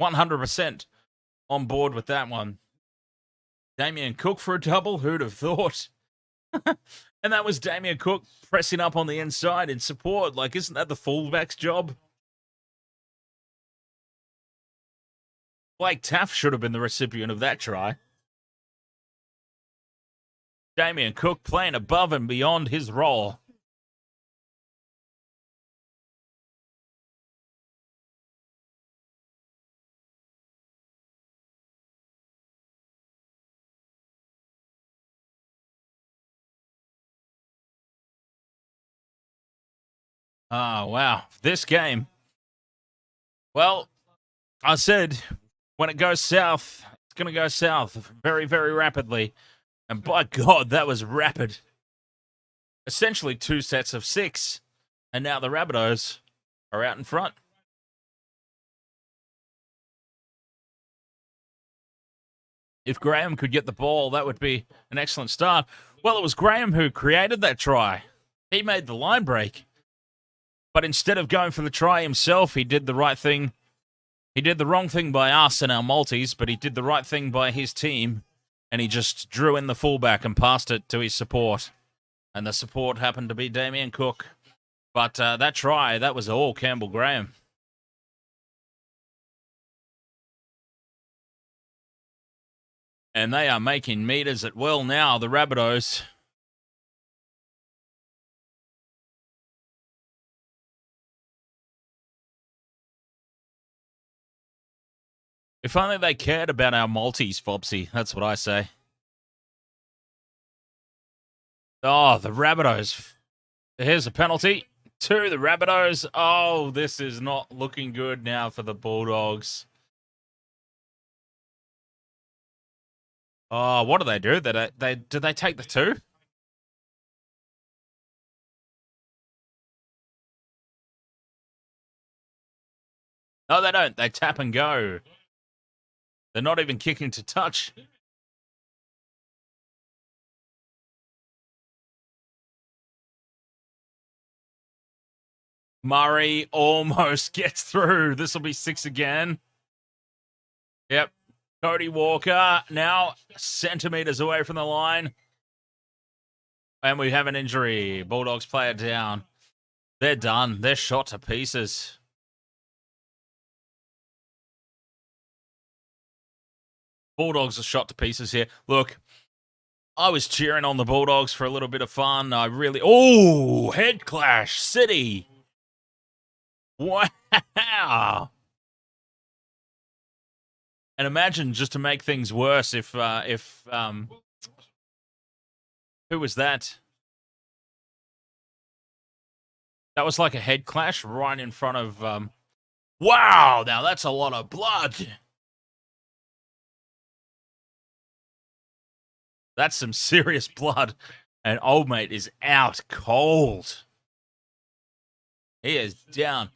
100% on board with that one. Damien Cook for a double, who'd have thought? And that was Damien Cook pressing up on the inside in support. Like, isn't that the fullback's job? Blake Taaffe should have been the recipient of that try. Damien Cook playing above and beyond his role. Oh, wow. This game. Well, I said when it goes south, it's going to go south very, very rapidly. And by God, that was rapid. Essentially 2 sets of 6. And now the Rabbitohs are out in front. If Graham could get the ball, that would be an excellent start. Well, it was Graham who created that try. He made the line break. But instead of going for the try himself, he did the right thing. He did the wrong thing by us and our multis, but he did the right thing by his team. And he just drew in the fullback and passed it to his support. And the support happened to be Damien Cook. But that try, that was all Campbell Graham. And they are making meters at will now, the Rabbitohs. If only they cared about our multis, Fopsy. That's what I say. Oh, the Rabbitohs. Here's a penalty to the Rabbitohs. Oh, this is not looking good now for the Bulldogs. Oh, what do they do? Did they take the 2? No, they don't. They tap and go. They're not even kicking to touch. Murray almost gets through. This will be 6 again. Yep. Cody Walker now centimetres away from the line. And we have an injury. Bulldogs player down. They're done. They're shot to pieces. Bulldogs are shot to pieces here. Look, I was cheering on the Bulldogs for a little bit of fun. I really... Oh, head clash. City. Wow. And imagine, just to make things worse, if who was that? That was like a head clash right in front of... Wow, now that's a lot of blood. That's some serious blood. And old mate is out cold. He is down.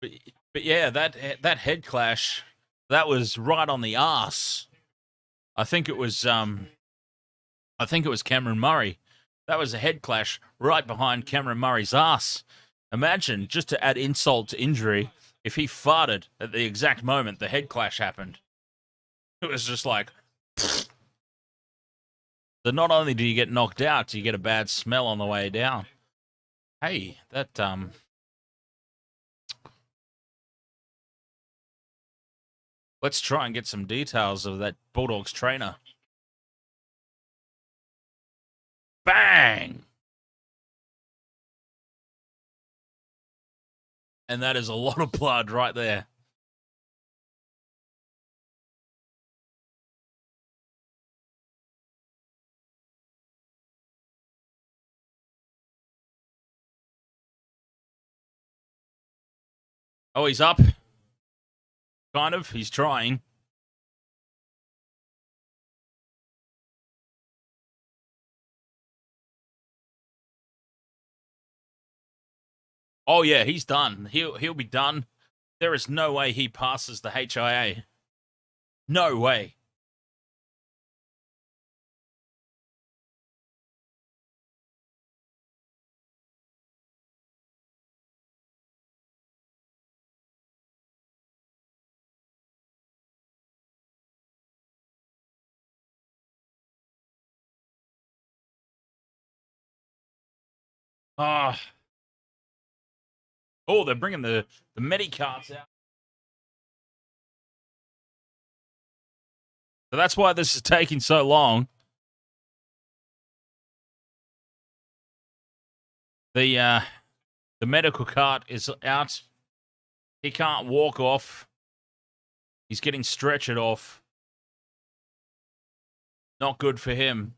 But yeah, that head clash, that was right on the arse. I think it was Cameron Murray. That was a head clash right behind Cameron Murray's ass. Imagine, just to add insult to injury, if he farted at the exact moment the head clash happened. It was just like... So not only do you get knocked out, do you get a bad smell on the way down. Hey, that... Let's try and get some details of that Bulldogs trainer. Bang! And that is a lot of blood right there. Oh, he's up. Kind of. He's trying. Oh, yeah, he's done. He'll be done. There is no way he passes the HIA. No way. Oh, they're bringing the Medicarts out. So that's why this is taking so long. The medical cart is out. He can't walk off. He's getting stretchered off. Not good for him.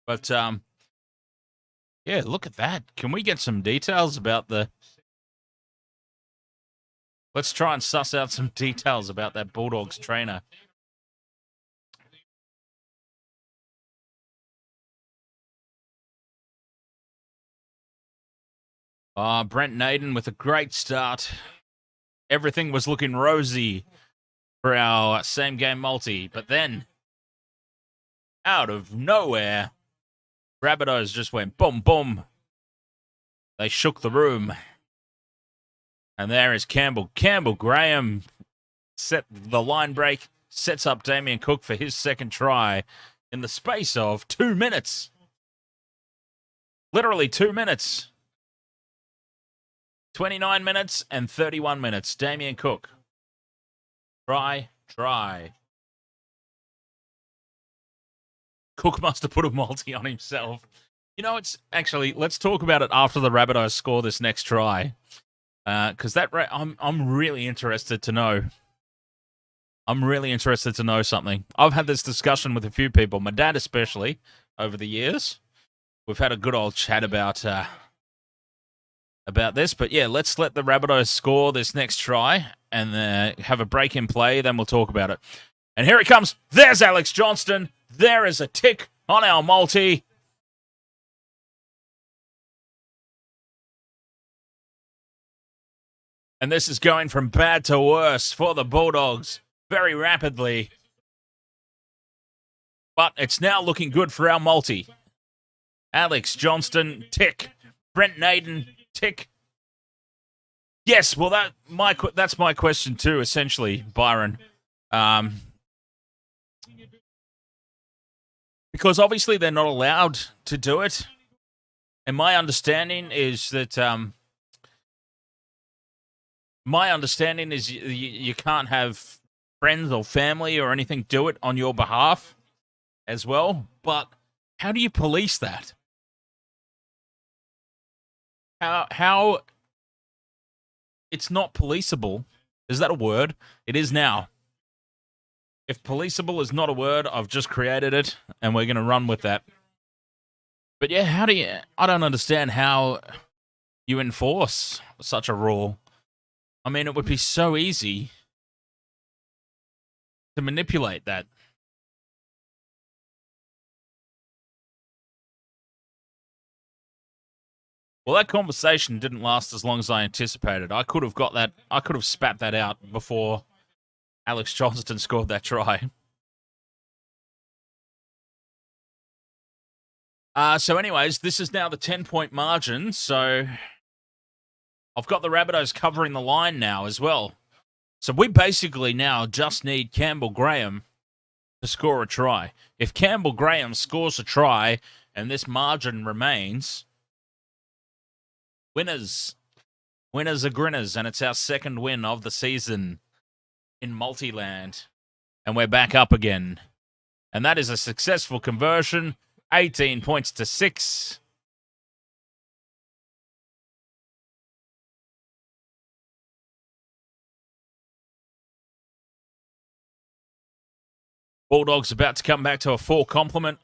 But, yeah, look at that. Can we get some details about the... Let's try and suss out some details about that Bulldogs trainer. Brent Naden with a great start. Everything was looking rosy for our same-game multi. But then, out of nowhere, Rabbitohs just went boom, boom. They shook the room. And there is Campbell. Campbell Graham set the line break, sets up Damien Cook for his second try in the space of 2 minutes. Literally 2 minutes. 29 minutes and 31 minutes. Damien Cook. Try. Cook must have put a multi on himself. You know, it's actually, let's talk about it after the Rabbitohs score this next try. Because I'm really interested to know. I'm really interested to know something. I've had this discussion with a few people, my dad especially, over the years. We've had a good old chat about this. But yeah, let's let the Rabbitohs score this next try and have a break in play. Then we'll talk about it. And here it comes. There's Alex Johnston. There is a tick on our multi. And this is going from bad to worse for the Bulldogs very rapidly. But it's now looking good for our multi. Alex Johnston, tick. Brent Naden, tick. Yes, well, that's my question too, essentially, Byron. Because obviously they're not allowed to do it, and my understanding is that you can't have friends or family or anything do it on your behalf as well. But how do you police that? How it's not policeable? Is that a word? It is now. If policeable is not a word, I've just created it, and we're going to run with that. But yeah, I don't understand how you enforce such a rule. I mean, it would be so easy to manipulate that. Well, that conversation didn't last as long as I anticipated. I could have spat that out before Alex Johnston scored that try. So anyways, this is now the 10-point margin, so I've got the Rabbitohs covering the line now as well. So we basically now just need Campbell Graham to score a try. If Campbell Graham scores a try and this margin remains, winners are grinners, and it's our second win of the season in Multiland. And we're back up again. And that is a successful conversion, 18 points to 6. Bulldogs about to come back to a full complement.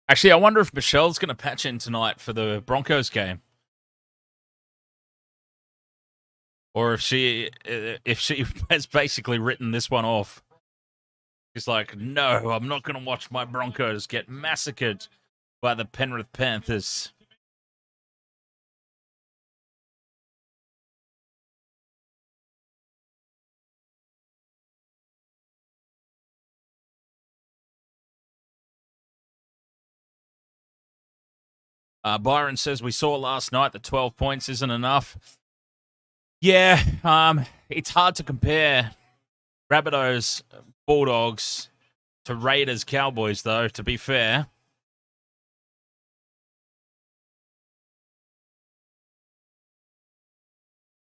Actually, I wonder if Michelle's going to patch in tonight for the Broncos game. Or if she has basically written this one off. She's like, no, I'm not going to watch my Broncos get massacred by the Penrith Panthers. Byron says, we saw last night that 12 points isn't enough. Yeah, it's hard to compare Rabbitohs, Bulldogs to Raiders, Cowboys, though, to be fair.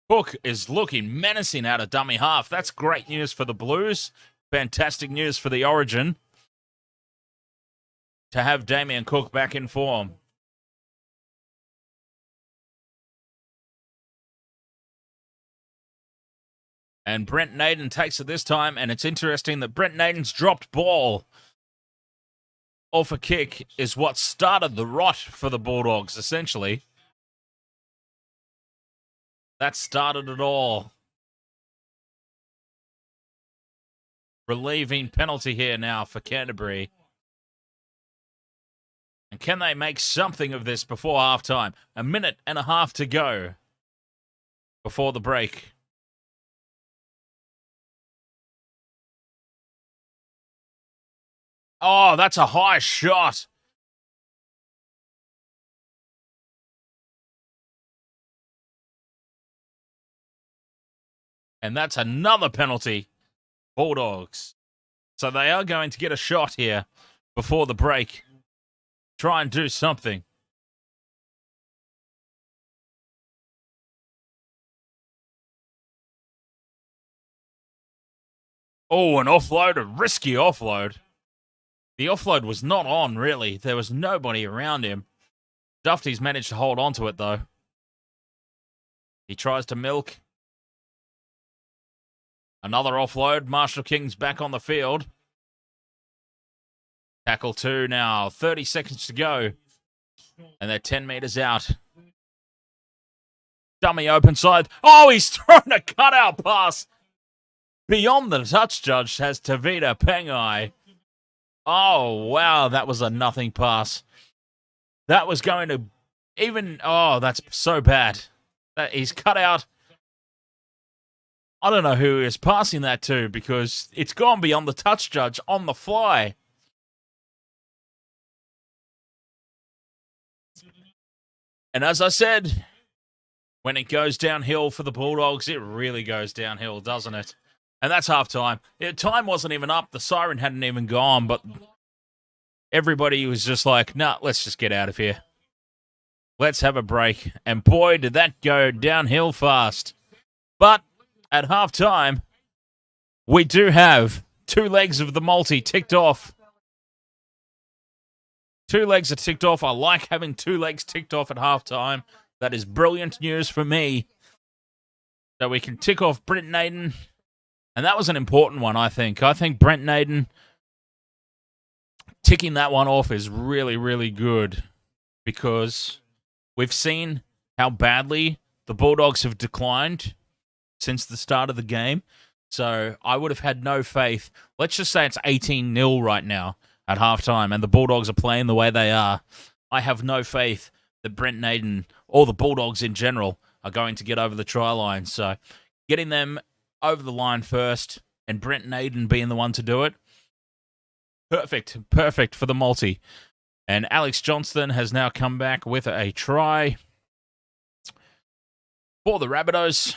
Cook is looking menacing out of dummy half. That's great news for the Blues. Fantastic news for the Origin to have Damien Cook back in form. And Brent Naden takes it this time, and it's interesting that Brent Naden's dropped ball off a kick is what started the rot for the Bulldogs, essentially. That started it all. Relieving penalty here now for Canterbury. And can they make something of this before halftime? A minute and a half to go before the break. Oh, that's a high shot. And that's another penalty. Bulldogs. So they are going to get a shot here before the break. Try and do something. Oh, an offload, a risky offload. The offload was not on, really. There was nobody around him. Dufty's managed to hold on to it, though. He tries to milk. Another offload. Marshall King's back on the field. Tackle 2 now. 30 seconds to go. And they're 10 metres out. Dummy open side. Oh, he's thrown a cutout pass. Beyond the touch judge has Tavita Pengai. Oh, wow, that was a nothing pass. That was going to even... Oh, that's so bad. He's cut out I don't know who is passing that to because it's gone beyond the touch judge on the fly. And as I said, when it goes downhill for the Bulldogs, it really goes downhill, doesn't it? And that's halftime. Time wasn't even up. The siren hadn't even gone, but everybody was just like, nah, let's just get out of here. Let's have a break. And boy, did that go downhill fast. But at halftime, we do have 2 legs of the multi ticked off. 2 legs are ticked off. I like having 2 legs ticked off at halftime. That is brilliant news for me. So we can tick off Brent Naden. And that was an important one, I think. I think Brent Naden ticking that one off is really, really good. Because we've seen how badly the Bulldogs have declined since the start of the game. So I would have had no faith. Let's just say it's 18-0 right now at halftime, and the Bulldogs are playing the way they are. I have no faith that Brent Naden, or the Bulldogs in general, are going to get over the try line. So getting them over the line first, and Brent Naden being the one to do it, perfect for the multi. And Alex Johnston has now come back with a try for the Rabbitohs.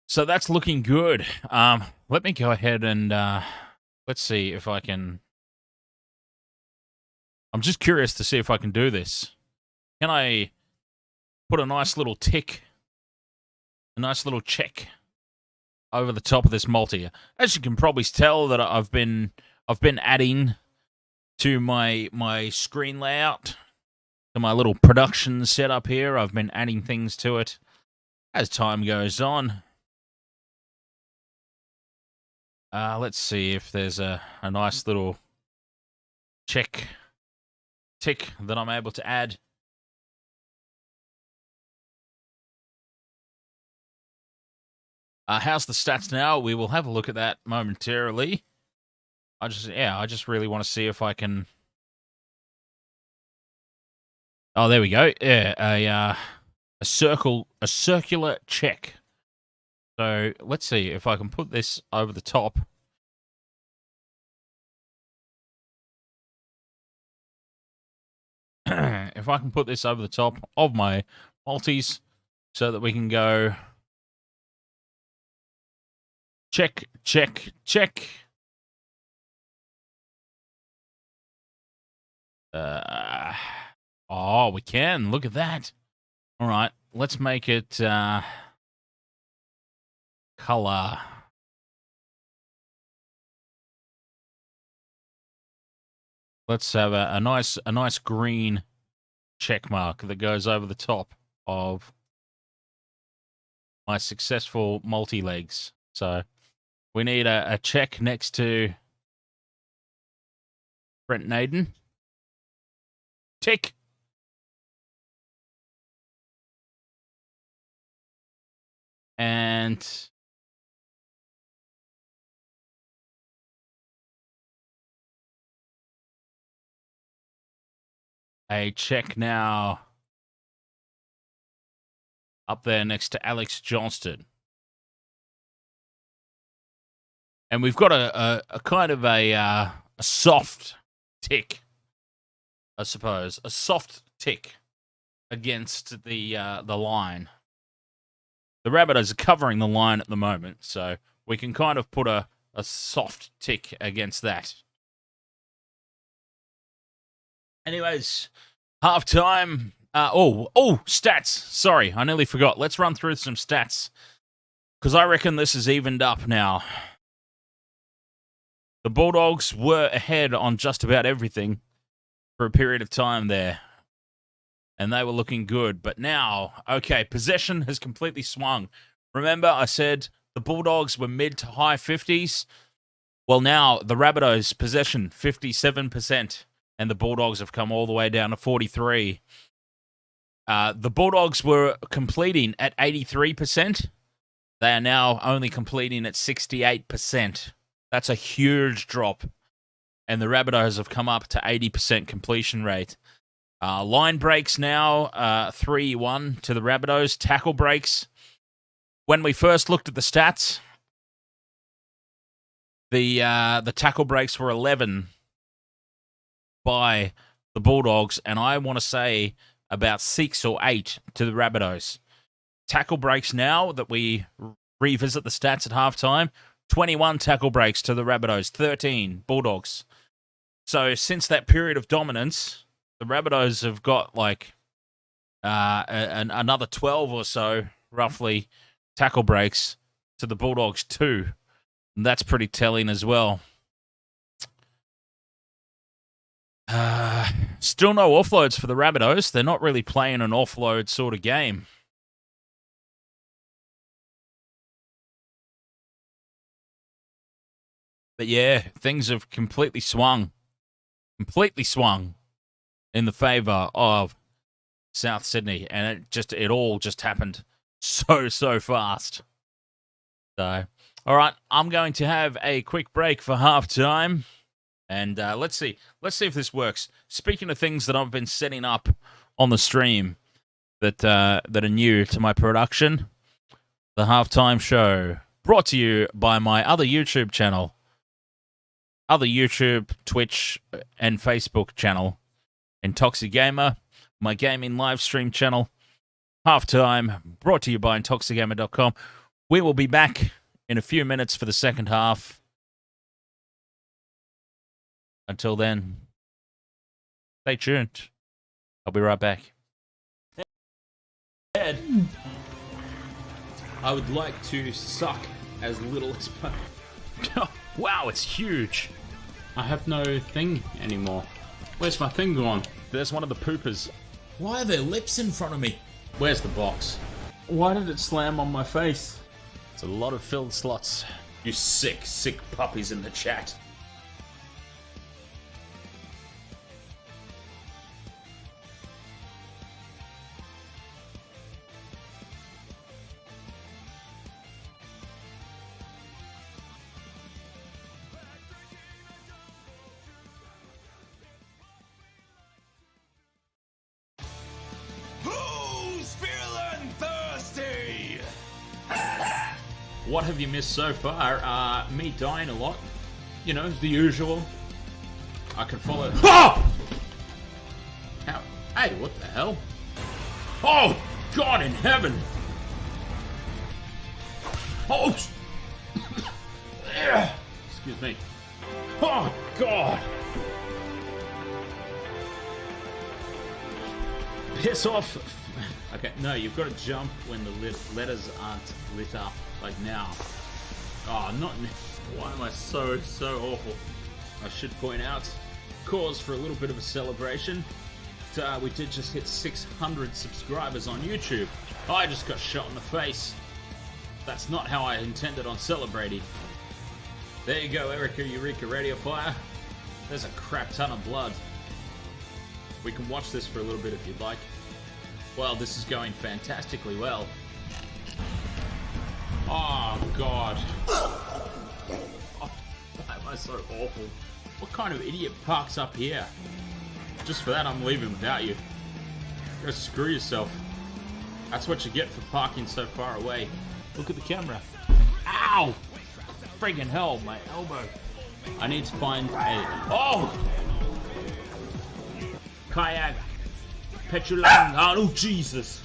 So that's looking good. Let me go ahead and let's see if I can. I'm just curious to see if I can do this. Can I put a nice little tick, a nice little check over the top of this multi? As you can probably tell, that I've been adding to my screen layout, to my little production setup here. I've been adding things to it as time goes on. Let's see if there's a nice little tick that I'm able to add. How's the stats now? We will have a look at that momentarily. I just really want to see if I can. Oh, there we go. Yeah, a circular check. So let's see if I can put this over the top. If I can put this over the top of my multis so that we can go check, check, check. Oh, we can. Look at that. All right, let's make it color. Let's have a nice green check mark that goes over the top of my successful multi-legs. So we need a check next to Brent Naden. Tick. And a check now up there next to Alex Johnston. And we've got a kind of a soft tick, I suppose. A soft tick against the line. The Rabbitohs are covering the line at the moment, so we can kind of put a soft tick against that. Anyways, halftime. Stats. Sorry, I nearly forgot. Let's run through some stats, because I reckon this is evened up now. The Bulldogs were ahead on just about everything for a period of time there, and they were looking good. But now, okay, possession has completely swung. Remember, I said the Bulldogs were mid to high 50s? Well, now the Rabbitohs possession, 57%. And the Bulldogs have come all the way down to 43. The Bulldogs were completing at 83%. They are now only completing at 68%. That's a huge drop. And the Rabbitohs have come up to 80% completion rate. Line breaks now, 3-1 to the Rabbitohs. Tackle breaks. When we first looked at the stats, the tackle breaks were 11 by the Bulldogs, and I want to say about 6 or 8 to the Rabbitohs. Tackle breaks now that we revisit the stats at halftime, 21 tackle breaks to the Rabbitohs, 13 Bulldogs. So since that period of dominance, the Rabbitohs have got like another 12 or so, roughly, tackle breaks to the Bulldogs 2. And that's pretty telling as well. Still no offloads for the Rabbitohs. They're not really playing an offload sort of game. But yeah, things have completely swung in the favour of South Sydney, and it all just happened so fast. So, all right, I'm going to have a quick break for halftime, and let's see if this works. Speaking of things that I've been setting up on the stream that are new to my production, the halftime show brought to you by my other YouTube channel. Other YouTube, Twitch, and Facebook channel, Intox Gamer, my gaming live stream channel, halftime, brought to you by IntoxGamer.com. We will be back in a few minutes for the second half. Until then, stay tuned. I'll be right back. Ed, I would like to suck as little as possible. Wow, it's huge. I have no thing anymore. Where's my thing gone? There's one of the poopers. Why are there lips in front of me? Where's the box? Why did it slam on my face? It's a lot of filled slots. You sick puppies in the chat. What have you missed so far? Me dying a lot. You know, the usual. I can follow. Oh! How? Hey, what the hell? Oh, God in heaven! Oh! Excuse me. Oh, God! Piss off. Okay, no, you've got to jump when the letters aren't lit up. Like now. Oh, not... Why am I so awful? I should point out, cause for a little bit of a celebration. We did just hit 600 subscribers on YouTube. I just got shot in the face. That's not how I intended on celebrating. There you go, Erica Eureka Radio Fire. There's a crap ton of blood. We can watch this for a little bit if you'd like. Well, this is going fantastically well. Oh, God. Oh, why am I so awful? What kind of idiot parks up here? Just for that, I'm leaving without you. Go screw yourself. That's what you get for parking so far away. Look at the camera. Ow! Friggin' hell, my elbow. I need to find a... Oh! Kayak. Petulant. Oh, Jesus.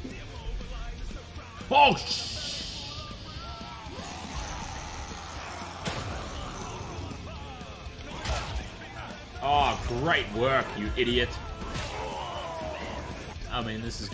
Oh, Oh, great work, you idiot. I mean, this is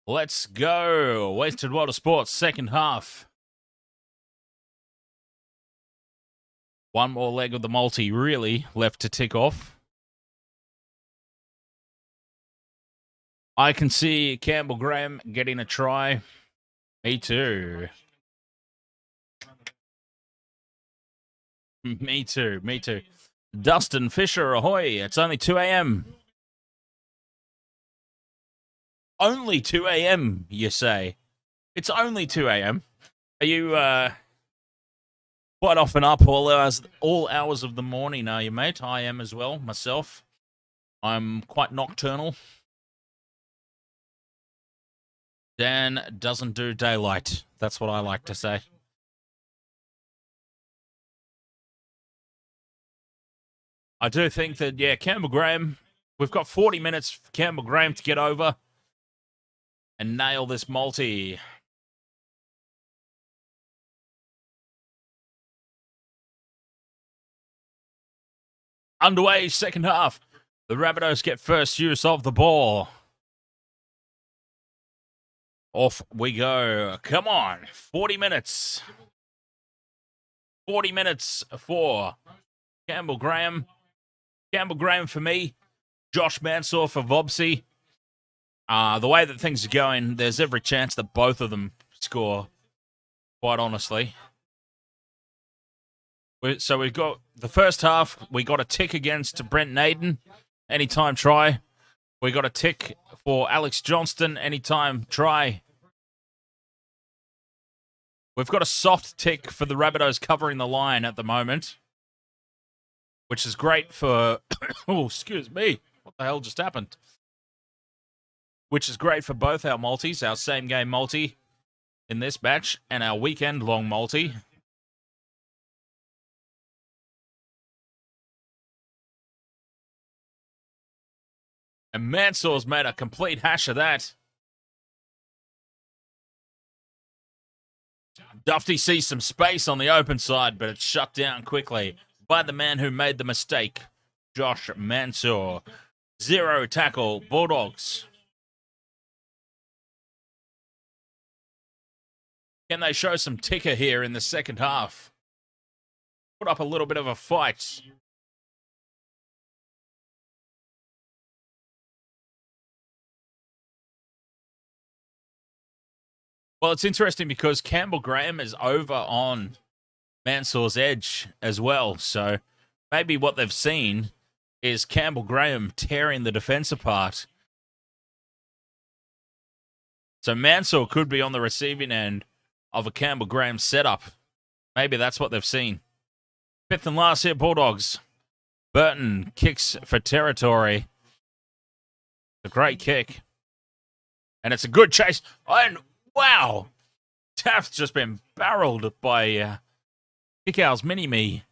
Let's go. Wasted Water Sports, second half. One more leg of the multi, really, left to tick off. I can see Campbell Graham getting a try. Me too. Me too. Dustin Fisher, ahoy. It's only 2 a.m. Only 2 a.m., you say? It's only 2 a.m. Are you quite often up all hours of the morning, are you, mate? I am as well, myself. I'm quite nocturnal. Dan doesn't do daylight. That's what I like to say. I do think that, yeah, Campbell Graham, we've got 40 minutes for Campbell Graham to get over and nail this multi. Underway, second half. The Rabbitohs get first use of the ball. Off we go. Come on. 40 minutes. 40 minutes for Campbell Graham. Campbell Graham for me. Josh Mansour for Vobsy. The way that things are going, there's every chance that both of them score, quite honestly. So we've got the first half, we got a tick against Brent Naden, anytime try. We got a tick for Alex Johnston, anytime try. We've got a soft tick for the Rabbitohs covering the line at the moment, which is great for... oh, excuse me. What the hell just happened? Which is great for both our multis, our same-game multi in this batch and our weekend-long multi. And Mansour's made a complete hash of that. Dufty sees some space on the open side, but it's shut down quickly by the man who made the mistake, Josh Mansour. 0 tackle, Bulldogs. Can they show some ticker here in the second half? Put up a little bit of a fight. Well, it's interesting because Campbell Graham is over on Mansour's edge as well. So maybe what they've seen is Campbell Graham tearing the defense apart. So Mansour could be on the receiving end of a Campbell Graham setup. Maybe that's what they've seen. Fifth and last here, Bulldogs. Burton kicks for territory. A great kick. And it's a good chase. And wow! Taaffe's just been barreled by Kickow's mini-me.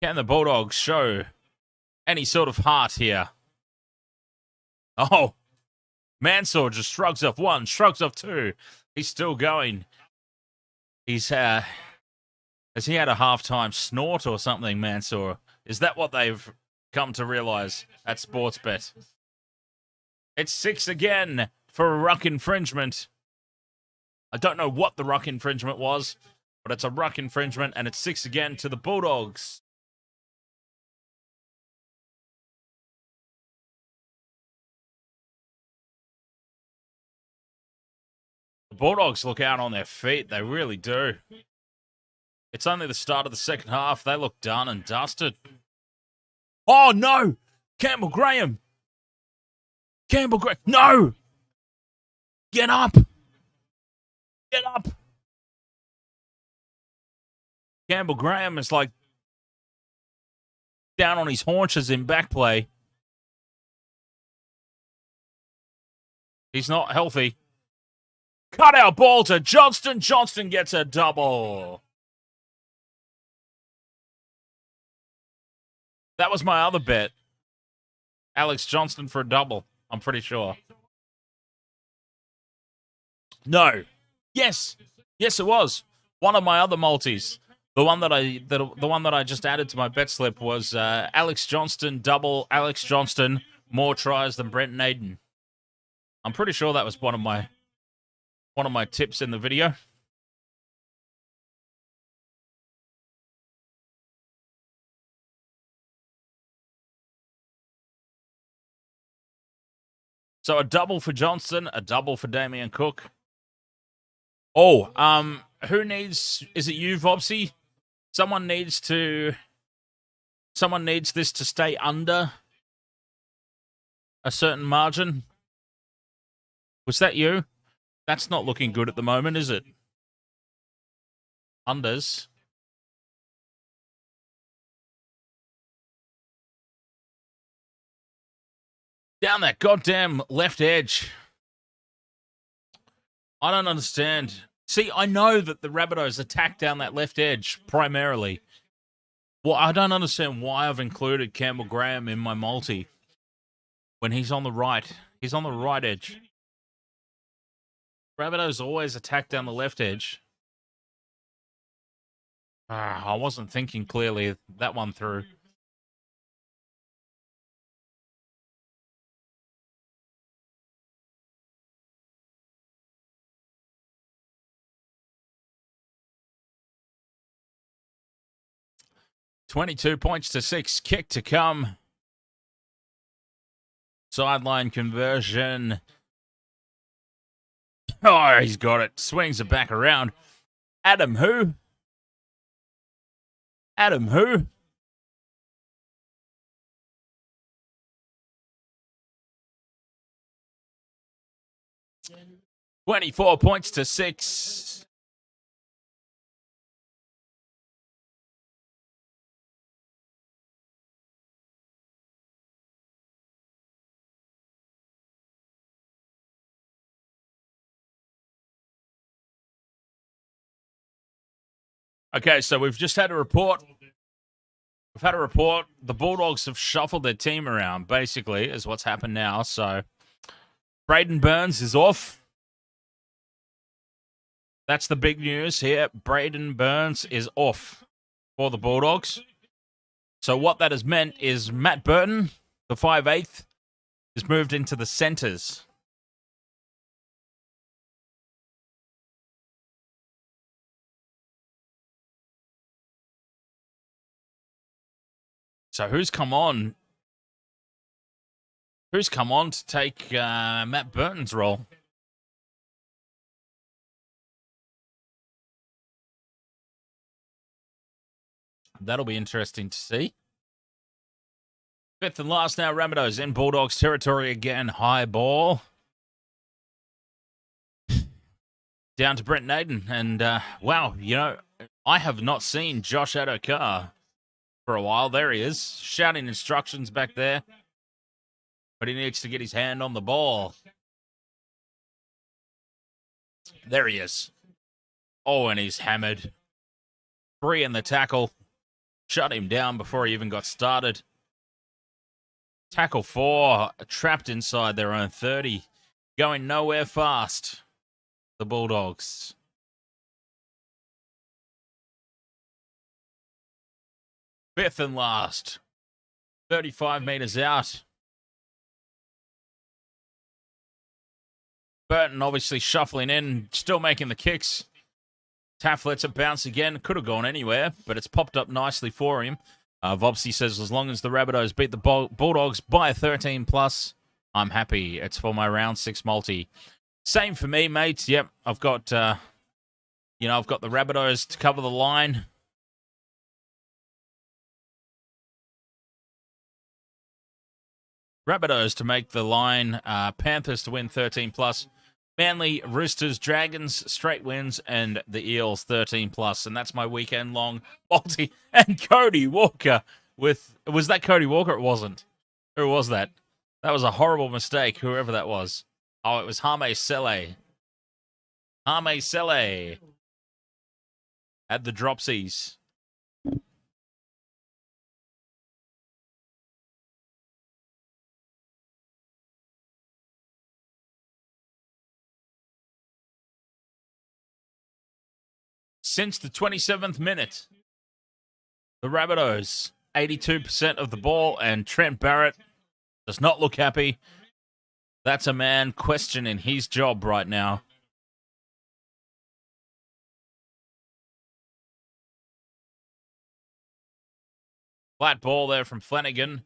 Can the Bulldogs show any sort of heart here? Oh, Mansour just shrugs off one, shrugs off two. He's still going. Has he had a halftime snort or something, Mansour? Is that what they've come to realise at Sportsbet? It's 6 again for a ruck infringement. I don't know what the ruck infringement was, but it's a ruck infringement, and it's 6 again to the Bulldogs. The Bulldogs look out on their feet. They really do. It's only the start of the second half. They look done and dusted. Oh, no! Campbell Graham! Campbell Graham! No! Get up! Get up! Campbell Graham is like down on his haunches in back play. He's not healthy. Cut out ball to Johnston. Johnston gets a double. That was my other bet. Alex Johnston for a double, I'm pretty sure. No. Yes. Yes, it was. One of my other multis. The one that I just added to my bet slip was Alex Johnston, double Alex Johnston, more tries than Brent Naden. I'm pretty sure that was one of my tips in the video. So a double for Johnston, a double for Damien Cook. Oh, who needs? Is it you, Vobsy? Someone needs this to stay under a certain margin. Was that you? That's not looking good at the moment, is it? Unders. Down that goddamn left edge. I don't understand. See, I know that the Rabbitohs attack down that left edge primarily. Well, I don't understand why I've included Campbell Graham in my multi when he's on the right. He's on the right edge. Rabbitohs always attack down the left edge. I wasn't thinking clearly that one through. $22 points to 6. Kick to come. Sideline conversion. Oh, he's got it. Swings it back around. Adam who? Adam who? $24 points to 6. Okay, so we've just had a report. We've had a report. The Bulldogs have shuffled their team around, basically, is what's happened now. So, Braden Burns is off. That's the big news here. Braden Burns is off for the Bulldogs. So what that has meant is Matt Burton, the 5'8", is moved into the centres. So who's come on? Who's come on to take Matt Burton's role? That'll be interesting to see. Fifth and last now, Rabbitohs in Bulldogs territory again. High ball. Down to Brent Naden. And, wow, you know, I have not seen Josh Adokar for a while. There he is, shouting instructions back there. But he needs to get his hand on the ball. There he is. Oh, and he's hammered. 3 in the tackle. Shut him down before he even got started. Tackle 4, trapped inside their own 30. Going nowhere fast. The Bulldogs. Fifth and last. 35 metres out. Burton obviously shuffling in, still making the kicks. Taaffe lets it bounce again. Could have gone anywhere, but it's popped up nicely for him. Vobsy says, as long as the Rabbitohs beat the Bulldogs by 13+, I'm happy. It's for my round 6 multi. Same for me, mates. Yep, I've got, I've got the Rabbitohs to cover the line. Rabbitohs to make the line. Panthers to win 13+. Manly, Roosters, Dragons, straight wins, and the Eels 13+. And that's my weekend-long multi. And Cody Walker with... Was that Cody Walker? It wasn't. Who was that? That was a horrible mistake, whoever that was. Oh, it was Hame Sele. Hame Sele. Had the dropsies. Since the 27th minute, the Rabbitohs, 82% of the ball, and Trent Barrett does not look happy. That's a man questioning his job right now. Flat ball there from Flanagan.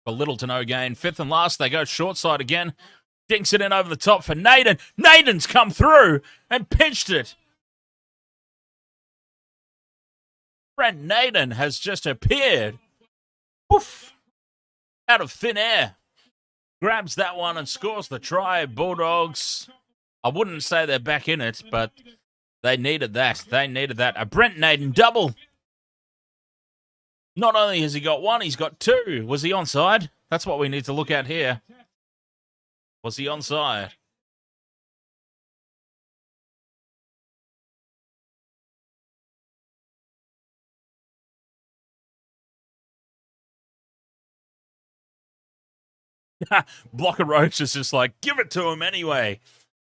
For little to no gain. Fifth and last, they go short side again. Dinks it in over the top for Naden. Naden's come through and pinched it. Brent Naden has just appeared. Poof. Out of thin air. Grabs that one and scores the try. Bulldogs, I wouldn't say they're back in it, but they needed that. They needed that. A Brent Naden double. Not only has he got one, he's got two. Was he onside? That's what we need to look at here. Was he onside? Blocker Roach is just like, give it to him anyway.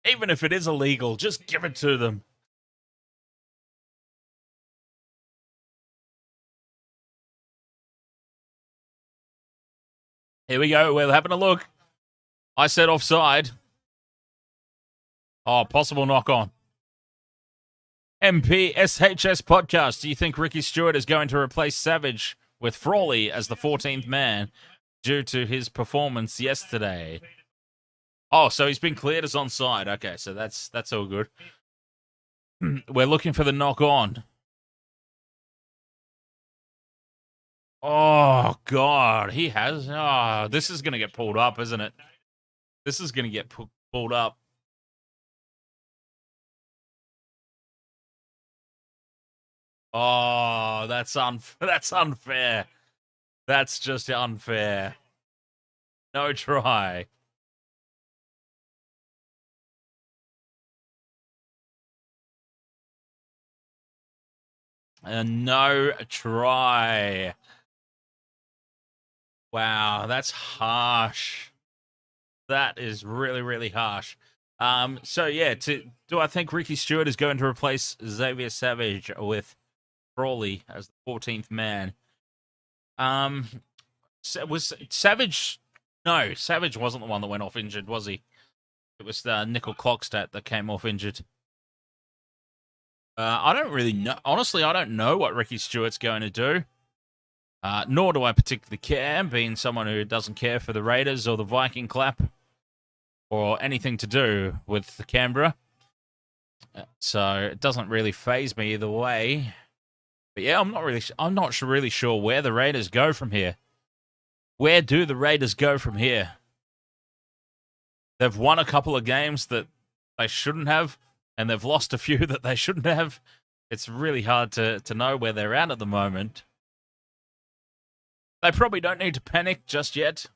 Even if it is illegal, just give it to them. Here we go. We're having a look. I said offside. Oh, possible knock on. MPSHS podcast. Do you think Ricky Stewart is going to replace Savage with Frawley as the 14th man due to his performance yesterday? Oh, so he's been cleared as onside. Okay, so that's all good. We're looking for the knock on. Oh, God. He has. Oh, this is going to get pulled up, isn't it? This is going to get pulled up. Oh, that's unfair. That's just unfair. No try. No try. Wow, that's harsh. That is really, really harsh. So yeah, do I think Ricky Stewart is going to replace Xavier Savage with Frawley as the 14th man? Was Savage? No, Savage wasn't the one that went off injured, was he? It was Nickel Clockstadt that came off injured. I don't really know. Honestly, I don't know what Ricky Stewart's going to do. Nor do I particularly care, being someone who doesn't care for the Raiders or the Viking clap or anything to do with the Canberra. So it doesn't really faze me either way. But yeah, I'm not really sure where the Raiders go from here. Where do the Raiders go from here? They've won a couple of games that they shouldn't have, and they've lost a few that they shouldn't have. It's really hard to know where they're at the moment. They probably don't need to panic just yet.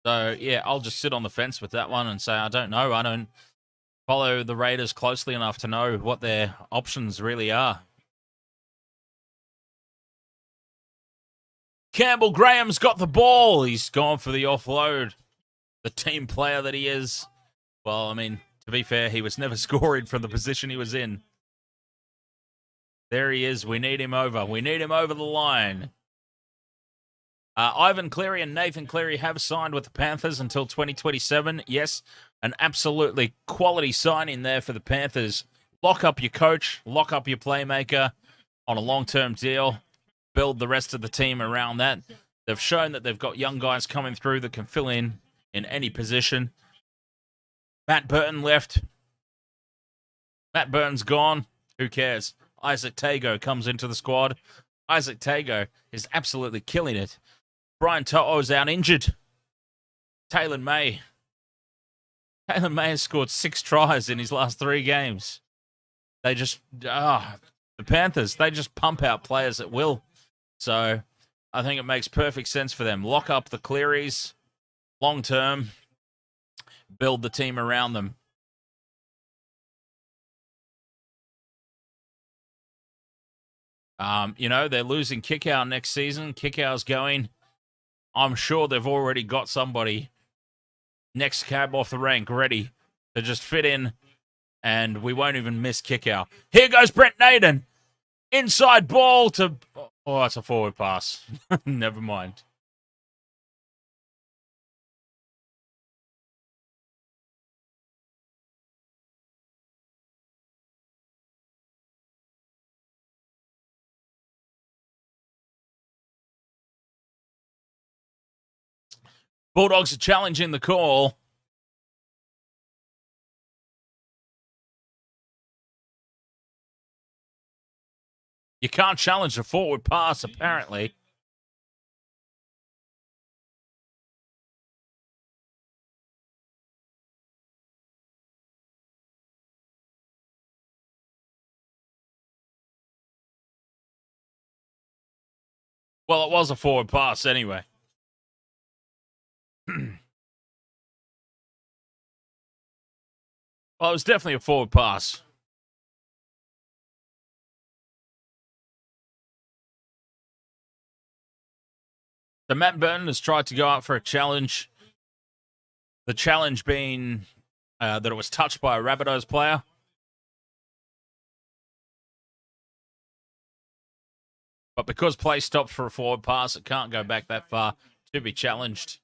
So, yeah, I'll just sit on the fence with that one and say, I don't know. I don't follow the Raiders closely enough to know what their options really are. Campbell Graham's got the ball. He's gone for the offload. The team player that he is. Well, I mean, to be fair, he was never scoring from the position he was in. There he is. We need him over. We need him over the line. Ivan Cleary and Nathan Cleary have signed with the Panthers until 2027. Yes, an absolutely quality signing there for the Panthers. Lock up your coach. Lock up your playmaker on a long-term deal. Build the rest of the team around that. They've shown that they've got young guys coming through that can fill in any position. Matt Burton left. Matt Burton's gone. Who cares? Isaac Tago comes into the squad. Isaac Tago is absolutely killing it. Brian To'o's out injured. Taylor May. Taylor May has scored 6 tries in his last 3 games. They just, the Panthers, they just pump out players at will. So I think it makes perfect sense for them. Lock up the Clearys long term. Build the team around them. They're losing Kickow next season. Kickow's going. I'm sure they've already got somebody next cab off the rank, ready to just fit in, and we won't even miss kick out. Here goes Brent Naden. Inside ball to... Oh, it's a forward pass. Never mind. Bulldogs are challenging the call. You can't challenge a forward pass, apparently. Well, it was a forward pass anyway. Well, it was definitely a forward pass. So Matt Burton has tried to go out for a challenge. The challenge being that it was touched by a Rabbitohs player. But because play stopped for a forward pass, it can't go back that far to be challenged.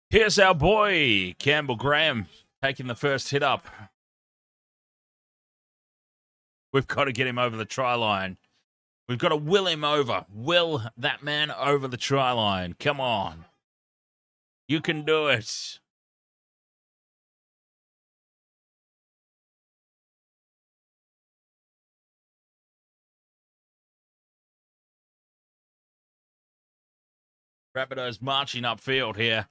Here's our boy, Campbell Graham, taking the first hit up. We've got to get him over the try line. We've got to will him over. Will that man over the try line. Come on. You can do it. Rabbitohs marching upfield here.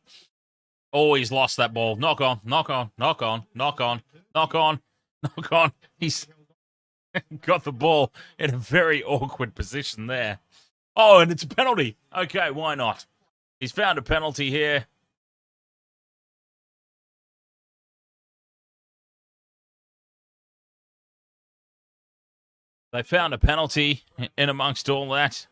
Oh, he's lost that ball. Knock on, knock on, knock on, knock on, knock on, knock on. He's got the ball in a very awkward position there. Oh, and it's a penalty. Okay, why not? He's found a penalty here. They found a penalty in amongst all that.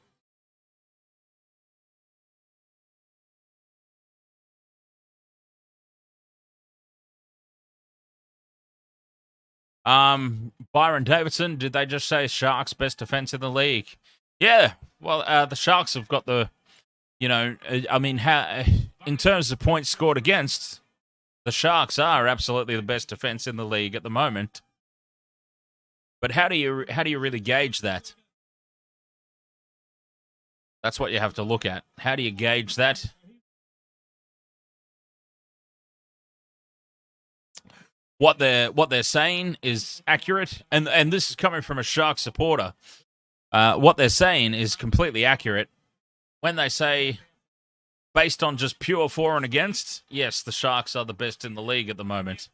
Byron Davidson, did they just say Sharks best defense in the league? Yeah, well, the Sharks have got the, I mean, in terms of points scored against, the Sharks are absolutely the best defense in the league at the moment. But how do you really gauge that? That's what you have to look at. How do you gauge that? What they're saying is accurate, and this is coming from a Sharks supporter. What they're saying is completely accurate. When they say, based on just pure for and against, yes, the Sharks are the best in the league at the moment.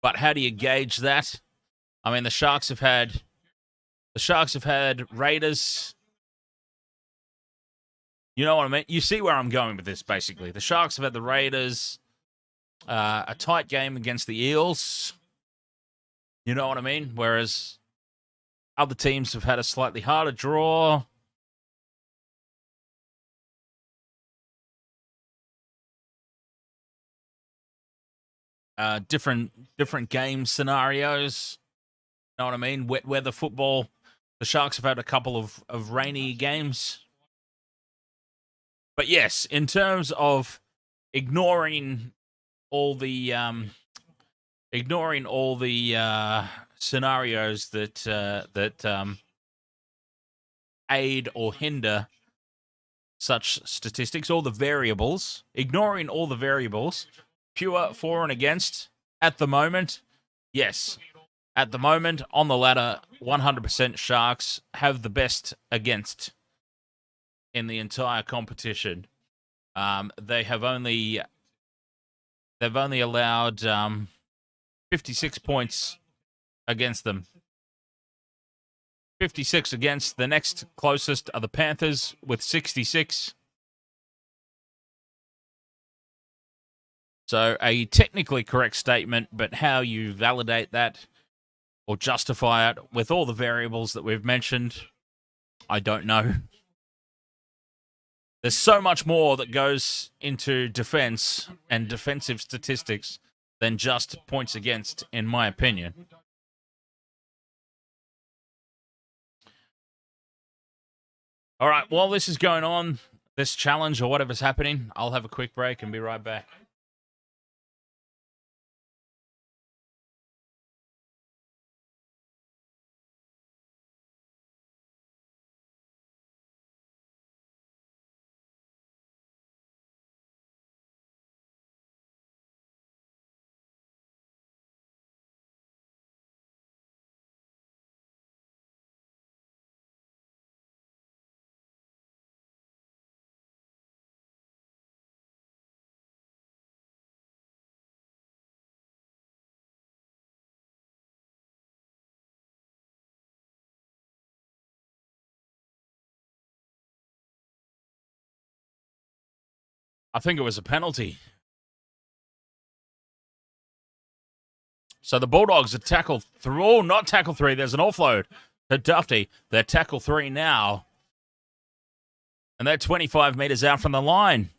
But how do you gauge that? I mean, the Sharks have had Raiders. You know what I mean? You see where I'm going with this, basically. The Sharks have had the Raiders, a tight game against the Eels. You know what I mean? Whereas other teams have had a slightly harder draw. Different game scenarios. You know what I mean? Wet weather football. The Sharks have had a couple of rainy games. But yes, in terms of ignoring all the scenarios that aid or hinder such statistics, all the variables, ignoring all the variables, pure for and against at the moment, yes. At the moment, on the ladder, 100% Sharks have the best against in the entire competition. They've only allowed 56 points against them. 56 against. The next closest are the Panthers with 66. So a technically correct statement, but how you validate that or justify it with all the variables that we've mentioned, I don't know. There's so much more that goes into defense and defensive statistics than just points against, in my opinion. All right, while this is going on, this challenge or whatever's happening, I'll have a quick break and be right back. I think it was a penalty. So the Bulldogs are tackle through. Oh, not tackle 3. There's an offload to Duffy. They're tackle 3 now. And they're 25 metres out from the line.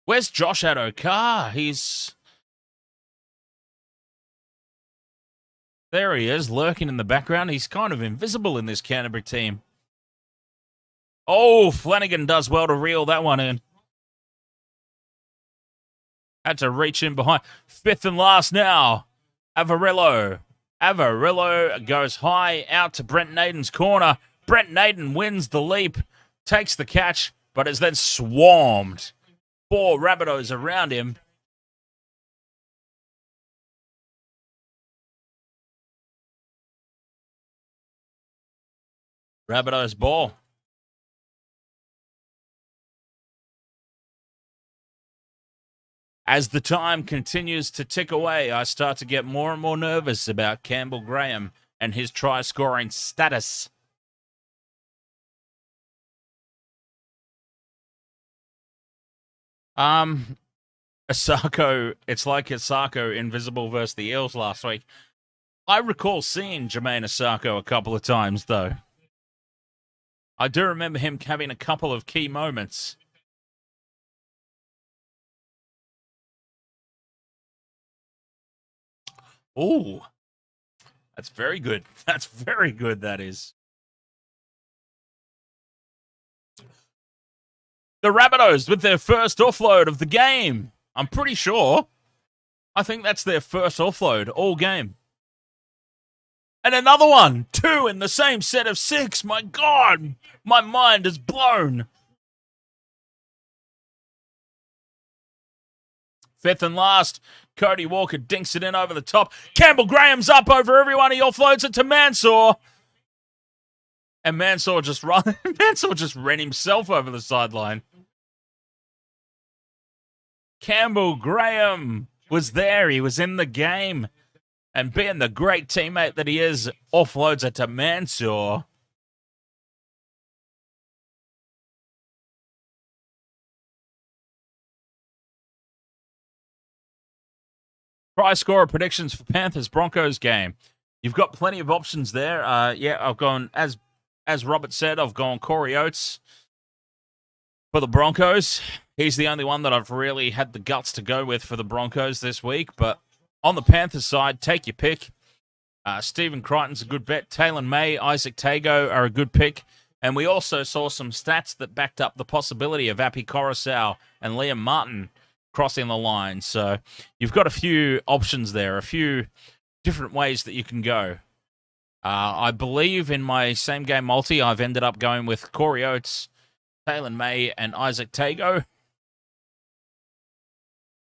Where's Josh Adokar? There he is, lurking in the background. He's kind of invisible in this Canterbury team. Oh, Flanagan does well to reel that one in. Had to reach in behind. 5th and last now. Avarillo goes high out to Brent Naden's corner. Brent Naden wins the leap, takes the catch, but is then swarmed. 4 Rabbitohs around him. Rabbitohs ball. As the time continues to tick away, I start to get more and more nervous about Campbell Graham and his try-scoring status. Asako, it's like Asako invisible versus the Eels last week. I recall seeing Jermaine Asako a couple of times, though. I do remember him having a couple of key moments. Ooh, that's very good. That's very good, that is. The Rabbitohs with their first offload of the game. I'm pretty sure. I think that's their first offload all game. And another one. 2 in the same set of 6. My God, my mind is blown. 5th and last. Cody Walker dinks it in over the top. Campbell Graham's up over everyone. He offloads it to Mansour. And Mansour just ran himself over the sideline. Campbell Graham was there. He was in the game. And being the great teammate that he is, offloads it to Mansour. Prize scorer predictions for Panthers-Broncos game. You've got plenty of options there. I've gone, as Robert said, I've gone Corey Oates for the Broncos. He's the only one that I've really had the guts to go with for the Broncos this week. But on the Panthers side, take your pick. Stephen Crichton's a good bet. Taylor May, Isaac Tago are a good pick. And we also saw some stats that backed up the possibility of Api Coruscant and Liam Martin crossing the line. So you've got a few options there, a few different ways that you can go. I believe in my same game multi, I've ended up going with Corey Oates, Taylor May, and Isaac Tago.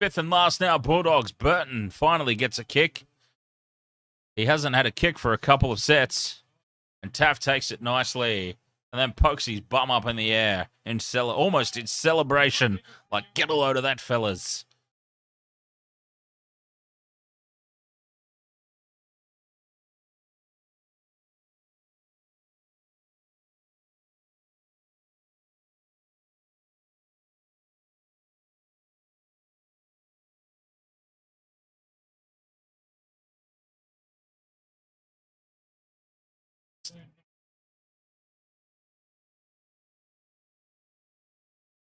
5th and last now, Bulldogs. Burton finally gets a kick. He hasn't had a kick for a couple of sets. And Taaffe takes it nicely. And then pokes his bum up in the air. Almost in celebration. Like, get a load of that, fellas.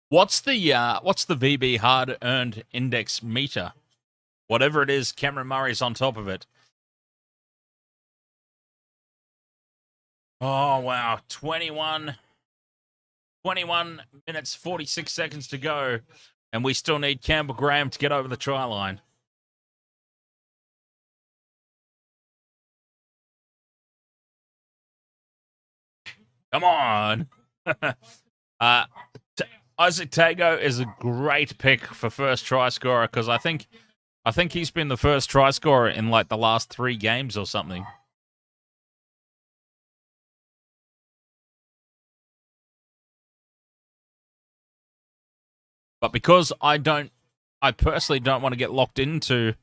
What's the VB hard earned index meter? Whatever it is, Cameron Murray's on top of it. Oh wow, 21 minutes 46 seconds to go, and we still need Campbell Graham to get over the try line. Come on. Isaac Tago is a great pick for first try scorer because I think he's been the first try scorer in like the last 3 games or something. But because I personally don't want to get locked into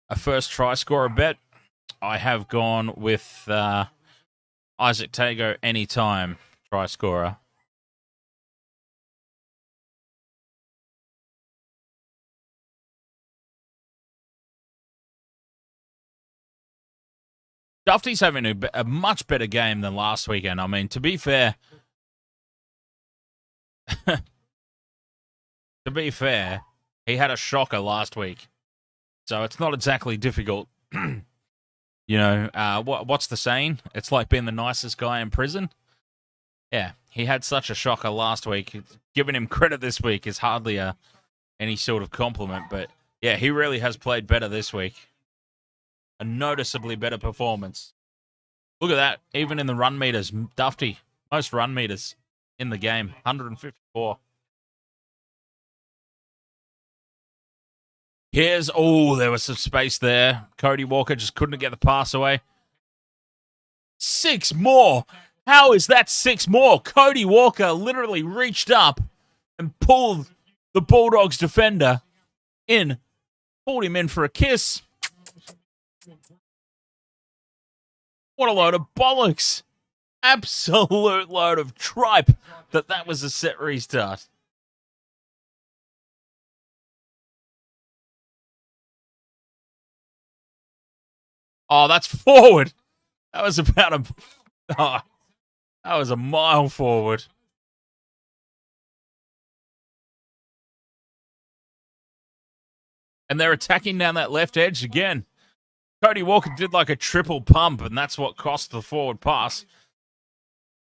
a first try scorer bet, I have gone with Isaac Tago anytime try scorer. Duffy's having a much better game than last weekend. I mean, to be fair, he had a shocker last week, so it's not exactly difficult. You know, what's the saying? It's like being the nicest guy in prison. Yeah, he had such a shocker last week. Giving him credit this week is hardly any sort of compliment, but yeah, he really has played better this week. A noticeably better performance. Look at that. Even in the run meters, Duffy, most run meters in the game, 154. There was some space there. Cody Walker just couldn't get the pass away. 6 more. How is that 6 more? Cody Walker literally reached up and pulled the Bulldogs defender in, pulled him in for a kiss. What a load of bollocks. Absolute load of tripe that was a set restart. Oh, that's forward. That was about that was a mile forward. And they're attacking down that left edge again. Cody Walker did like a triple pump, and that's what cost the forward pass.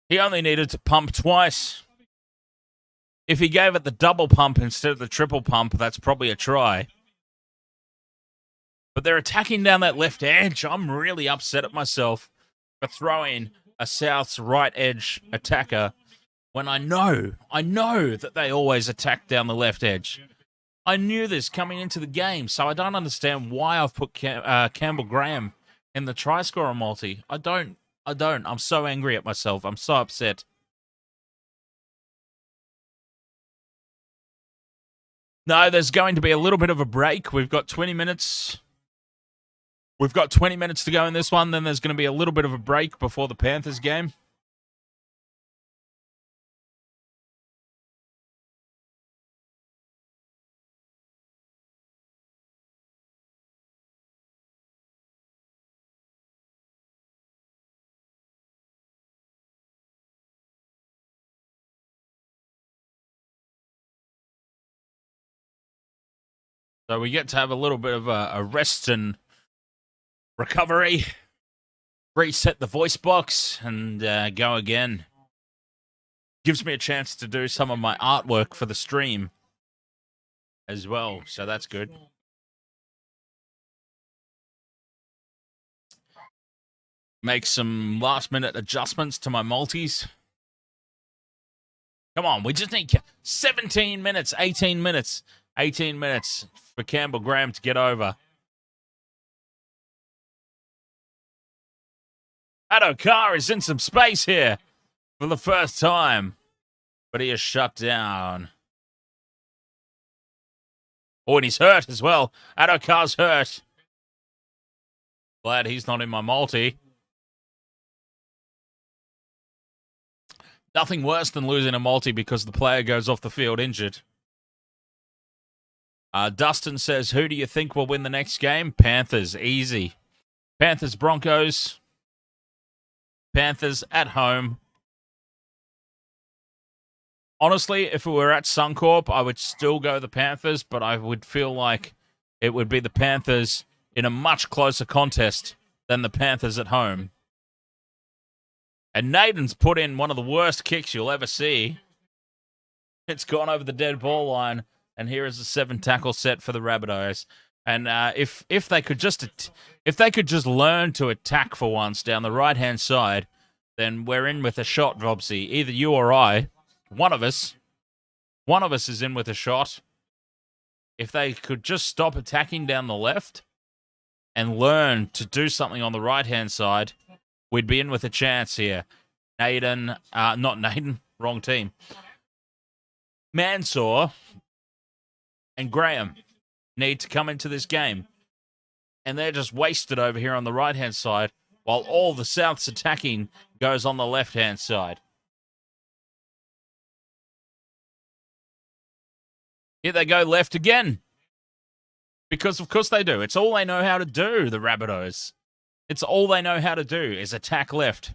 He only needed to pump twice. If he gave it the double pump instead of the triple pump, that's probably a try. But they're attacking down that left edge. I'm really upset at myself for throwing a South's right edge attacker when I know that they always attack down the left edge. I knew this coming into the game, so I don't understand why I've put Campbell Graham in the try scorer multi. I don't. I'm so angry at myself. I'm so upset. No, there's going to be a little bit of a break. We've got 20 minutes. We've got 20 minutes to go in this one. Then there's going to be a little bit of a break before the Panthers game. So we get to have a little bit of a rest and recovery, reset the voice box, and go again. Gives me a chance to do some of my artwork for the stream as well, so that's good. Make some last-minute adjustments to my multis. Come on, we just need 17 minutes, 18 minutes. 18 minutes for Campbell Graham to get over. Adokar is in some space here for the first time, but he is shut down. Oh, and he's hurt as well. Adokar's hurt. Glad he's not in my multi. Nothing worse than losing a multi because the player goes off the field injured. Dustin says, who do you think will win the next game? Panthers, easy. Panthers, Broncos. Panthers at home. Honestly, if it were at Suncorp, I would still go the Panthers, but I would feel like it would be the Panthers in a much closer contest than the Panthers at home. And Naden's put in one of the worst kicks you'll ever see. It's gone over the dead ball line, and here is a 7-tackle set for the Rabbitohs. And if they could just learn to attack for once down the right-hand side, then we're in with a shot, Vobsy. Either you or I, one of us is in with a shot. If they could just stop attacking down the left and learn to do something on the right-hand side, we'd be in with a chance here. Not Naden, wrong team. Mansour and Graham need to come into this game. And they're just wasted over here on the right-hand side, while all the South's attacking goes on the left-hand side. Here they go left again. Because of course they do. It's all they know how to do, the Rabbitohs. It's all they know how to do is attack left.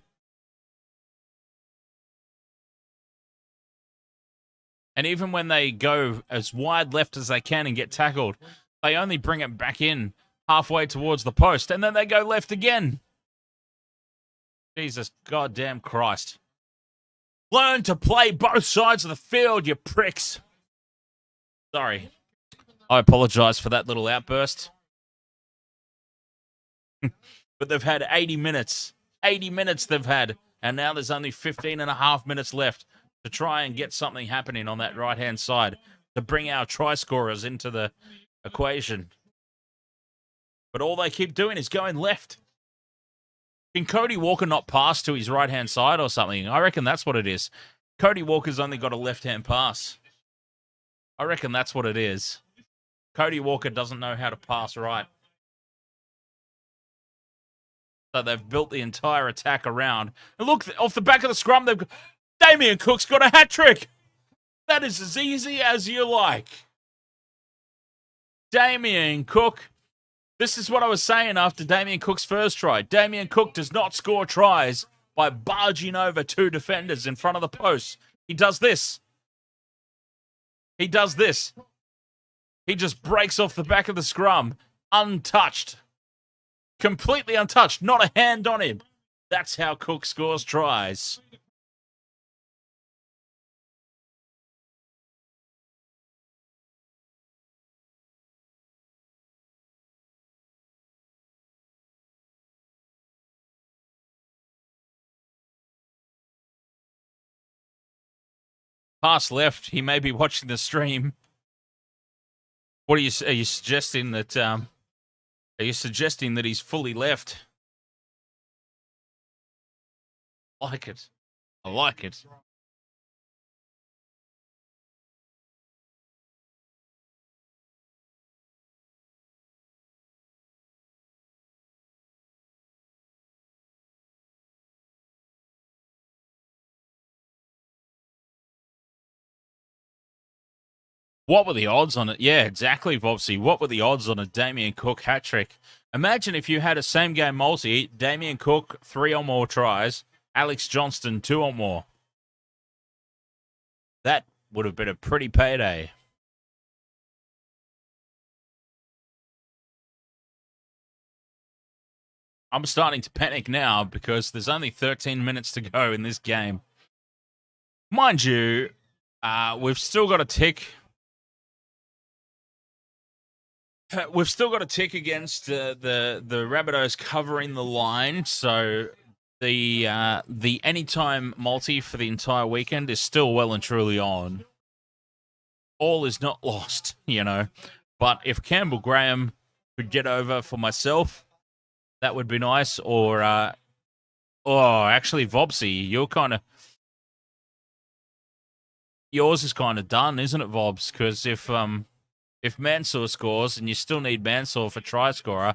And even when they go as wide left as they can and get tackled, they only bring it back in halfway towards the post, and then they go left again. Jesus goddamn Christ. Learn to play both sides of the field, you pricks. Sorry. I apologize for that little outburst. But they've had 80 minutes. 80 minutes they've had. And now there's only 15 and a half minutes left to try and get something happening on that right-hand side to bring our try scorers into the equation. But all they keep doing is going left. Can Cody Walker not pass to his right-hand side or something? I reckon that's what it is. Cody Walker's only got a left-hand pass. I reckon that's what it is. Cody Walker doesn't know how to pass right. So they've built the entire attack around. And look, off the back of the scrum, they've got... Damien Cook's got a hat-trick. That is as easy as you like. Damien Cook. This is what I was saying after Damien Cook's first try. Damien Cook does not score tries by barging over two defenders in front of the post. He does this. He does this. He just breaks off the back of the scrum, untouched. Completely untouched, not a hand on him. That's how Cook scores tries. Pass left. He may be watching the stream. What are you suggesting that? Are you suggesting that he's fully left? I like it. I like it. What were the odds on it? Yeah, exactly, Vobsy. What were the odds on a Damien Cook hat-trick? Imagine if you had a same-game multi, Damien Cook, 3 or more tries, Alex Johnston, 2 or more. That would have been a pretty payday. I'm starting to panic now because there's only 13 minutes to go in this game. Mind you, we've still got a tick. We've still got a tick against the Rabbitohs covering the line, so the anytime multi for the entire weekend is still well and truly on. All is not lost, you know. But if Campbell Graham could get over for myself, that would be nice. Or, actually, Vobsy, yours is kind of done, isn't it, Vobs? Because if Mansour scores, and you still need Mansour for try scorer,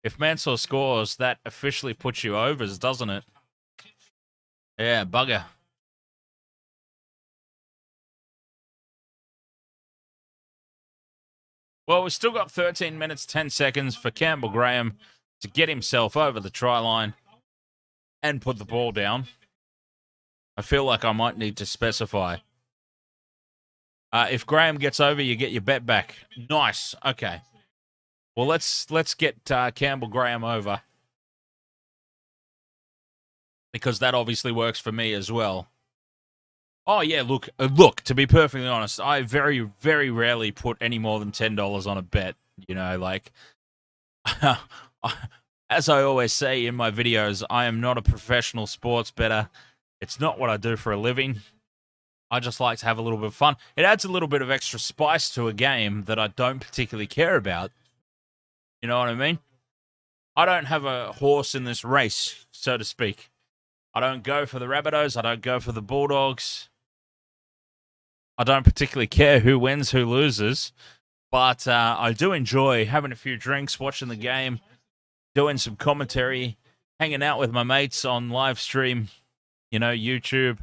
if Mansour scores, that officially puts you overs, doesn't it? Yeah, bugger. Well, we've still got 13 minutes, 10 seconds for Campbell Graham to get himself over the try line. and put the ball down. I feel like I might need to specify. If Graham gets over, you get your bet back. Nice. Okay. Well, let's get Campbell Graham over, because that obviously works for me as well. Oh yeah, look. To be perfectly honest, I very, very rarely put any more than $10 on a bet. You know, like as I always say in my videos, I am not a professional sports bettor. It's not what I do for a living. I just like to have a little bit of fun. It adds a little bit of extra spice to a game that I don't particularly care about. You know what I mean? I don't have a horse in this race, so to speak. I don't go for the Rabbitohs. I don't go for the Bulldogs. I don't particularly care who wins, who loses. But I do enjoy having a few drinks, watching the game, doing some commentary, hanging out with my mates on live stream, you know, YouTube,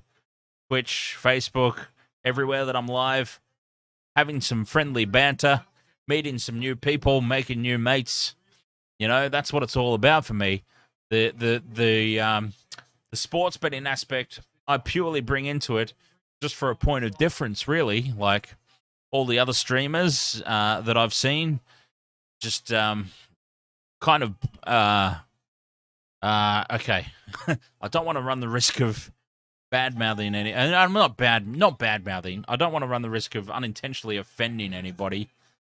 Twitch, Facebook, everywhere that I'm live, having some friendly banter, meeting some new people, making new mates. You know, that's what it's all about for me. The sports betting aspect, I purely bring into it just for a point of difference, really. Like all the other streamers that I've seen, just kind of, okay. I don't want to run the risk of bad-mouthing any, and I'm not bad-mouthing. I don't want to run the risk of unintentionally offending anybody,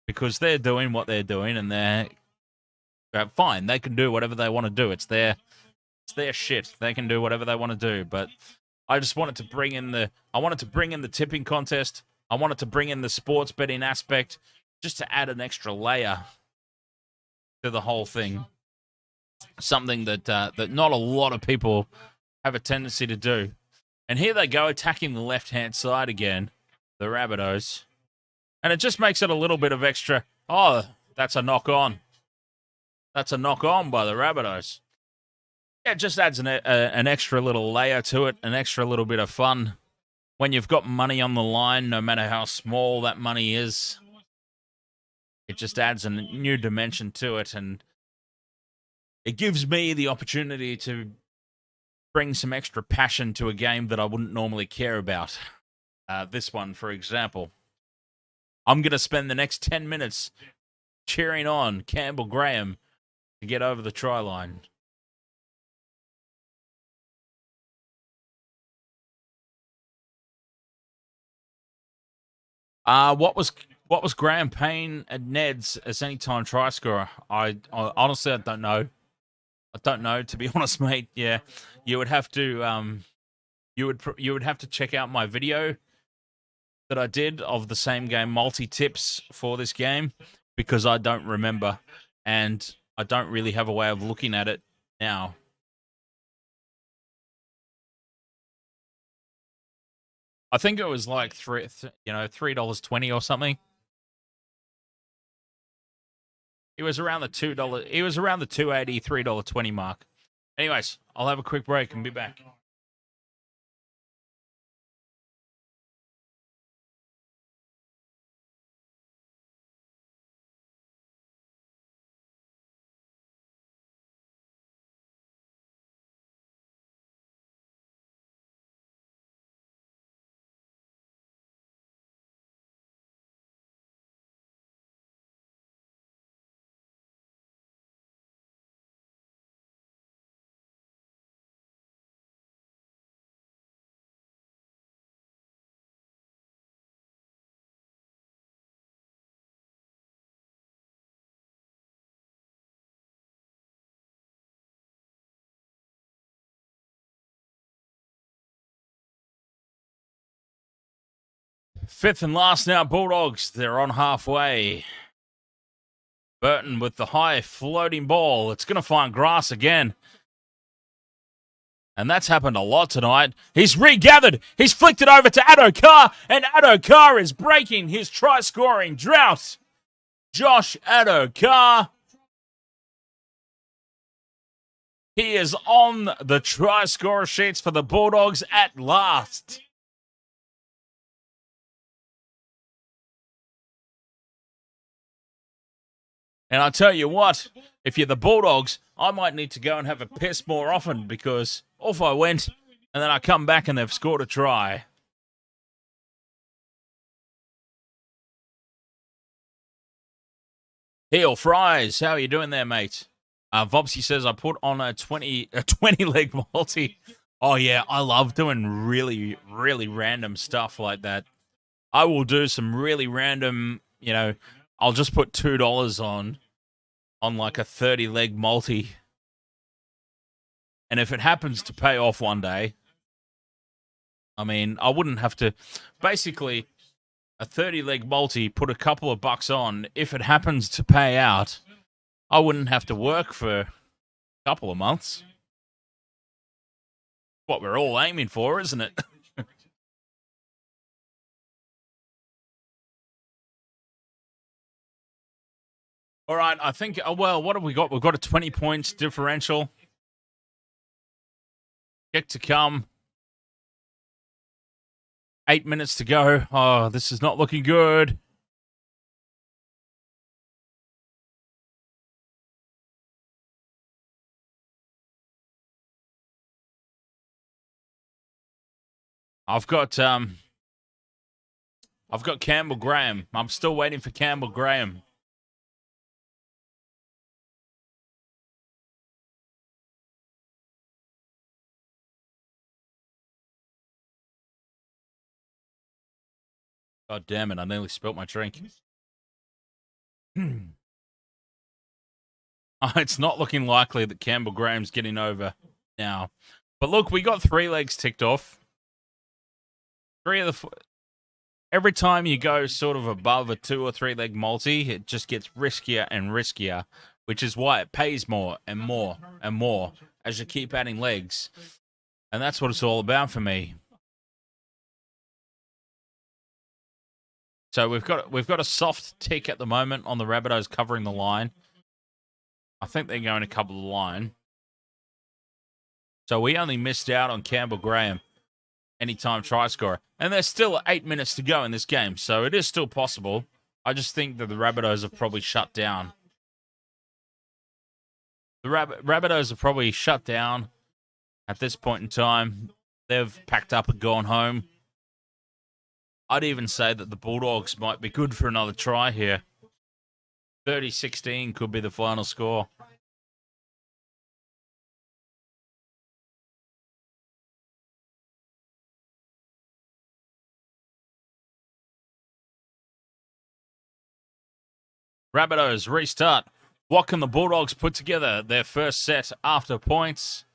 because they're doing what they're doing, and they're fine. They can do whatever they want to do. It's their shit. They can do whatever they want to do. But I just wanted to bring in the tipping contest. I wanted to bring in the sports betting aspect, just to add an extra layer to the whole thing. Something that not a lot of people have a tendency to do. And here they go, attacking the left-hand side again, the Rabbitohs. And it just makes it a little bit of extra. Oh, that's a knock-on. That's a knock-on by the Rabbitohs. Yeah, it just adds an extra little layer to it, an extra little bit of fun. When you've got money on the line, no matter how small that money is, it just adds a new dimension to it, and it gives me the opportunity to bring some extra passion to a game that I wouldn't normally care about. This one, for example. I'm going to spend the next 10 minutes cheering on Campbell Graham to get over the try line. What was Graham Payne at Ned's as anytime try scorer? I honestly, I don't know. I don't know, to be honest, mate. Yeah, you would have to you would have to check out my video that I did of the same game multi-tips for this game, because I don't remember, and I don't really have a way of looking at it now. I think it was like $3.20 or something. It was around the $2. It was around the $2.80, $3.20 mark. Anyways, I'll have a quick break and be back. Fifth and last now, Bulldogs. They're on halfway. Burton with the high floating ball. It's going to find grass again. And that's happened a lot tonight. He's regathered. He's flicked it over to Addo-Carr. And Addo-Carr is breaking his try-scoring drought. Josh Addo-Carr. He is on the try-scorer sheets for the Bulldogs at last. And I'll tell you what, if you're the Bulldogs, I might need to go and have a piss more often because off I went and then I come back and they've scored a try. Heel Fries, how are you doing there, mate? Vobsy says I put on a 20 leg multi. Oh yeah, I love doing really, really random stuff like that. I will do some really random, I'll just put $2 on like a 30 leg multi. And if it happens to pay off one day, I mean, I wouldn't have to basically a 30 leg multi, put a couple of bucks on. If it happens to pay out, I wouldn't have to work for a couple of months. What we're all aiming for, isn't it? All right, I think, well, what have we got? We've got a 20 points differential. Kick to come. 8 minutes to go. Oh, this is not looking good. I've got Campbell Graham. I'm still waiting for Campbell Graham. God damn it, I nearly spilt my drink. It's not looking likely that Campbell Graham's getting over now. But look, we got 3 legs ticked off. Every time you go sort of above a 2 or 3 leg multi, it just gets riskier and riskier, which is why it pays more and more and more as you keep adding legs. And that's what it's all about for me. So we've got a soft tick at the moment on the Rabbitohs covering the line. I think they're going to cover the line. So we only missed out on Campbell Graham, anytime try scorer. And there's still 8 minutes to go in this game, so it is still possible. I just think that the Rabbitohs have probably shut down. The Rabbitohs have probably shut down at this point in time. They've packed up and gone home. I'd even say that the Bulldogs might be good for another try here. 30-16 could be the final score. Rabbitohs restart. What can the Bulldogs put together? Their first set after points.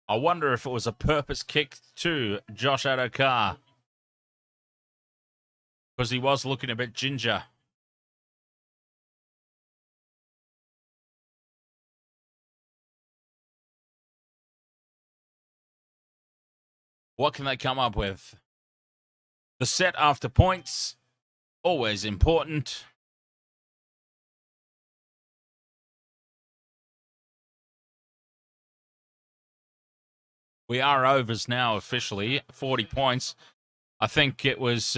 I wonder if it was a purpose kick to Josh Adokar, because he was looking a bit ginger. What can they come up with? The set after points, always important. We are overs now officially, 40 points. I think it was...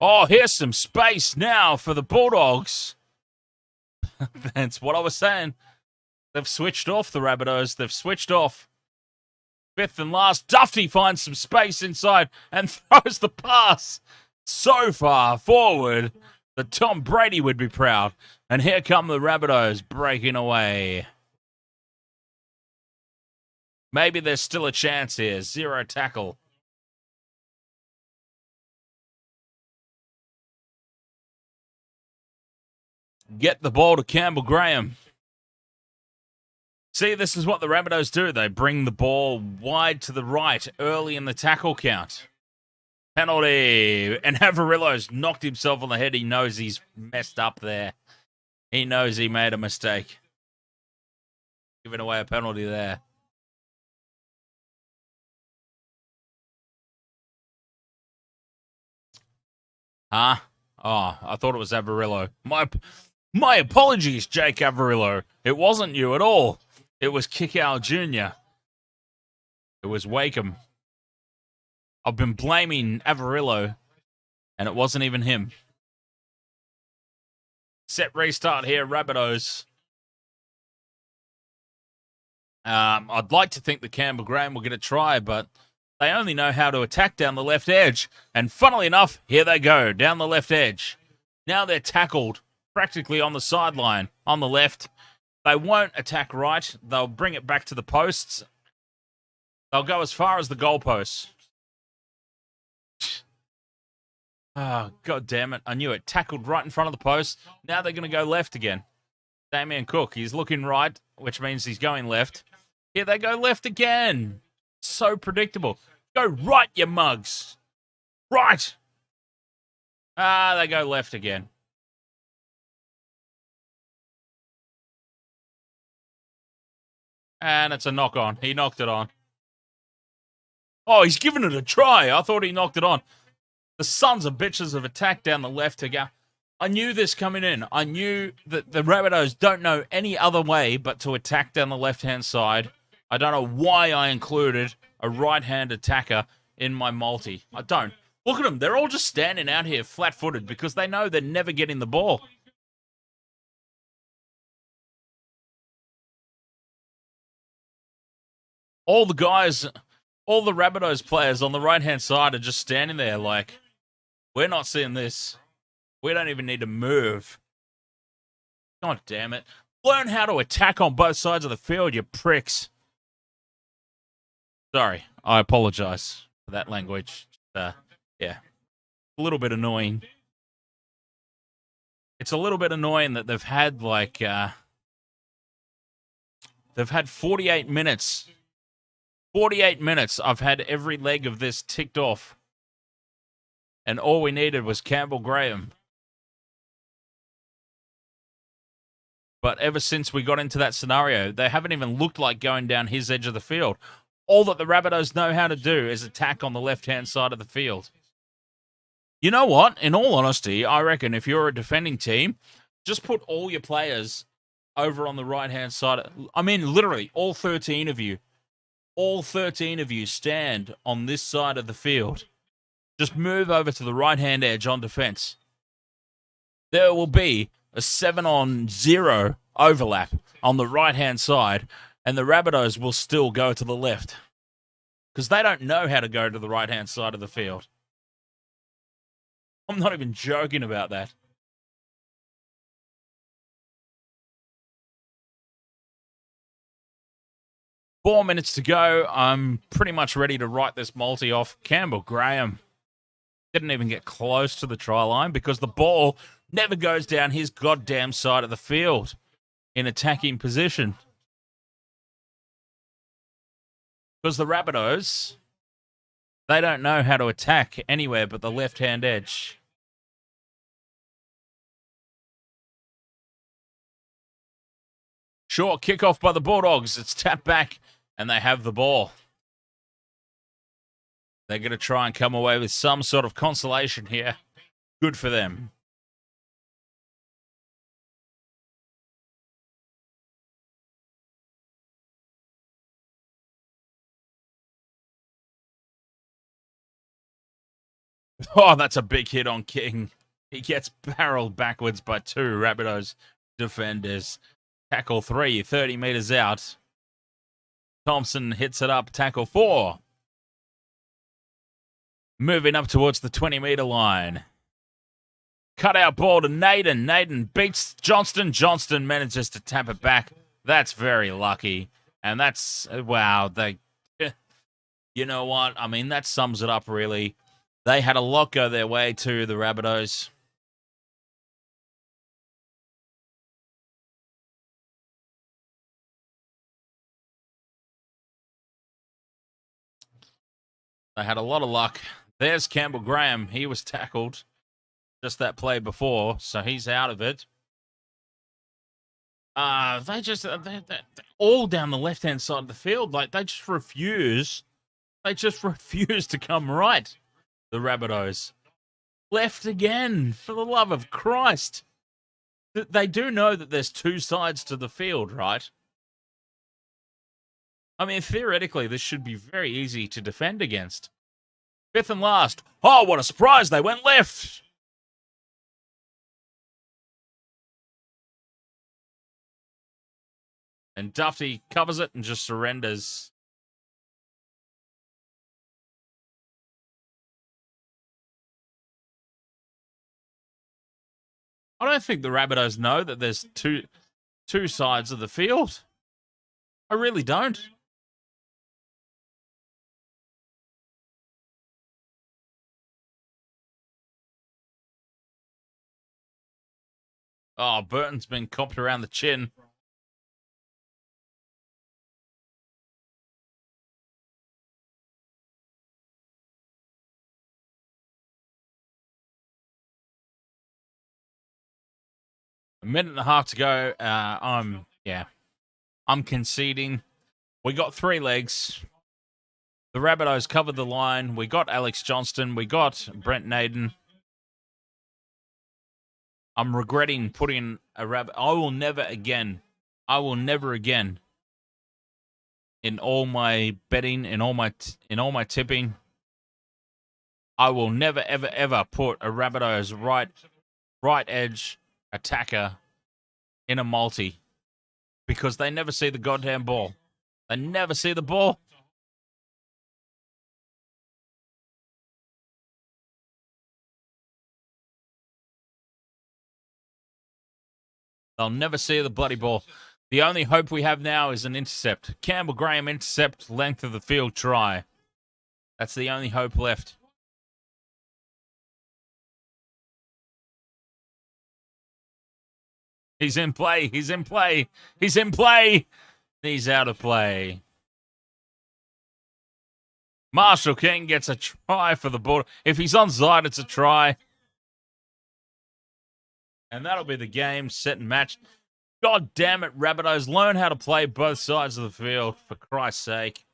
Oh, here's some space now for the Bulldogs. That's what I was saying. They've switched off the Rabbitohs. They've switched off. Fifth and last. Duffy finds some space inside and throws the pass so far forward that Tom Brady would be proud. And here come the Rabbitohs breaking away. Maybe there's still a chance here. 0 tackle. Get the ball to Campbell Graham. See, this is what the Rabbitohs do. They bring the ball wide to the right early in the tackle count. Penalty. And Averillo's knocked himself on the head. He knows he's messed up there. He knows he made a mistake. Giving away a penalty there. Huh? Oh, I thought it was Averillo. My apologies, Jake Averillo. It wasn't you at all. It was Kickow Jr. It was Wakeham. I've been blaming Averillo, and it wasn't even him. Set restart here, Rabbitohs. I'd like to think the Canberra Graham were going to try, but they only know how to attack down the left edge. And funnily enough, here they go, down the left edge. Now they're tackled practically on the sideline, on the left. They won't attack right. They'll bring it back to the posts. They'll go as far as the goalposts. Oh, God damn it. I knew it. Tackled right in front of the post. Now they're going to go left again. Damien Cook, he's looking right, which means he's going left. Here they go left again. So predictable. Go right, you mugs. Right. They go left again. And it's a knock on. He knocked it on. Oh, he's given it a try. I thought he knocked it on. The sons of bitches have attacked down the left to go. I knew this coming in. I knew that the Rabbitohs don't know any other way but to attack down the left-hand side. I don't know why I included a right-hand attacker in my multi. I don't. Look at them. They're all just standing out here flat-footed because they know they're never getting the ball. All the guys, all the Rabbitohs players on the right-hand side are just standing there like, we're not seeing this. We don't even need to move. God damn it. Learn how to attack on both sides of the field, you pricks. Sorry, I apologize for that language. Yeah, a little bit annoying. It's a little bit annoying that they've had, like, they've had 48 minutes. 48 minutes, I've had every leg of this ticked off. And all we needed was Campbell Graham. But ever since we got into that scenario, they haven't even looked like going down his edge of the field. All that the Rabbitohs know how to do is attack on the left-hand side of the field. You know what? In all honesty, I reckon if you're a defending team, just put all your players over on the right-hand side. I mean, literally, all 13 of you. All 13 of you stand on this side of the field. Just move over to the right-hand edge on defense. There will be a 7-on-0 overlap on the right-hand side, and the Rabbitohs will still go to the left. Because they don't know how to go to the right-hand side of the field. I'm not even joking about that. Four minutes to go. I'm pretty much ready to write this multi off. Campbell Graham didn't even get close to the try line because the ball never goes down his goddamn side of the field in attacking position. Because the Rabbitohs, they don't know how to attack anywhere but the left-hand edge. Short kickoff by the Bulldogs. It's tapped back, and they have the ball. They're going to try and come away with some sort of consolation here. Good for them. Oh, that's a big hit on King. He gets barreled backwards by two Rabbitohs defenders. Tackle 3, 30 metres out. Thompson hits it up. Tackle 4. Moving up towards the 20-metre line. Cut out ball to Naden. Naden beats Johnston. Johnston manages to tap it back. That's very lucky. And that's, wow, you know what? I mean, that sums it up, really. They had a lot go their way to the Rabbitohs. They had a lot of luck. There's Campbell Graham. He was tackled just that play before, so he's out of it. They're all down the left-hand side of the field. Like, they just refuse. They just refuse to come right, the Rabbitohs. Left again, for the love of Christ. They do know that there's two sides to the field, right? I mean, theoretically, this should be very easy to defend against. Fifth and last. Oh, what a surprise. They went left. And Duffy covers it and just surrenders. I don't think the Rabbitohs know that there's two sides of the field. I really don't. Oh, Burton's been copped around the chin. A minute and a half to go. I'm conceding. We got 3 legs. The Rabbitohs covered the line. We got Alex Johnston. We got Brent Naden. I'm regretting putting a rabbit. I will never again, in all my betting, in all my tipping, I will never, ever, ever put a Rabbitohs right edge attacker in a multi because they never see the goddamn ball. They never see the ball. They'll never see the bloody ball. The only hope we have now is an intercept. Campbell Graham intercept, length of the field try. That's the only hope left. He's in play. He's in play. He's in play. He's out of play. Marshall King gets a try for the ball. If he's onside, it's a try. And that'll be the game, set and match. God damn it, Rabbitohs. Learn how to play both sides of the field, for Christ's sake.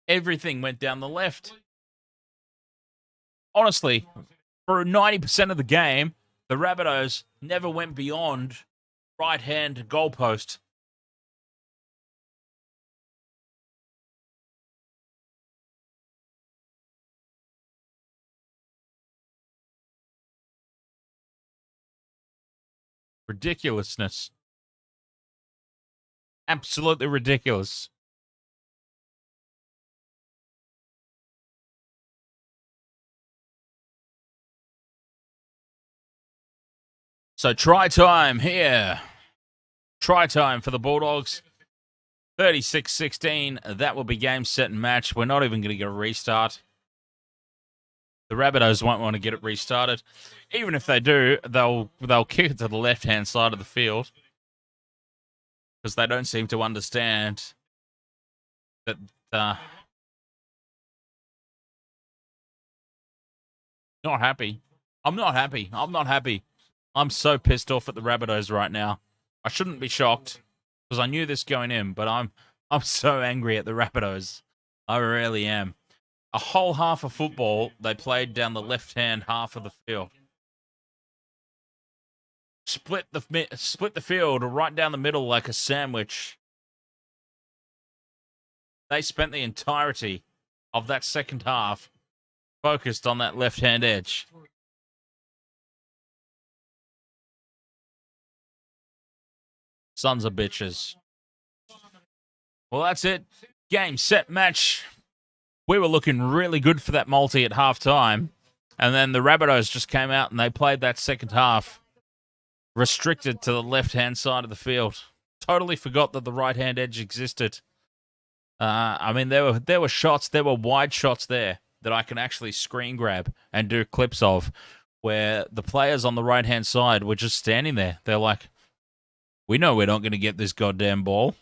Everything went down the left. Honestly, for 90% of the game, the Rabbitohs never went beyond right-hand goalpost. Ridiculousness. Absolutely ridiculous. So try time here. Try time for the Bulldogs. 36-16. That will be game, set, and match. We're not even going to get a restart. The Rabbitohs won't want to get it restarted. Even if they do, they'll kick it to the left-hand side of the field because they don't seem to understand that not happy. I'm not happy. I'm not happy. I'm so pissed off at the Rabbitohs right now. I shouldn't be shocked because I knew this going in, but I'm so angry at the Rabbitohs. I really am. A whole half of football they played down the left-hand half of the field. Split the field right down the middle like a sandwich. They spent the entirety of that second half focused on that left-hand edge. Sons of bitches. Well, that's it. Game, set, match. We were looking really good for that multi at halftime. And then the Rabbitohs just came out and they played that second half restricted to the left-hand side of the field. Totally forgot that the right-hand edge existed. I mean, there were shots, there were wide shots there that I can actually screen grab and do clips of where the players on the right-hand side were just standing there. They're like, we know we're not going to get this goddamn ball.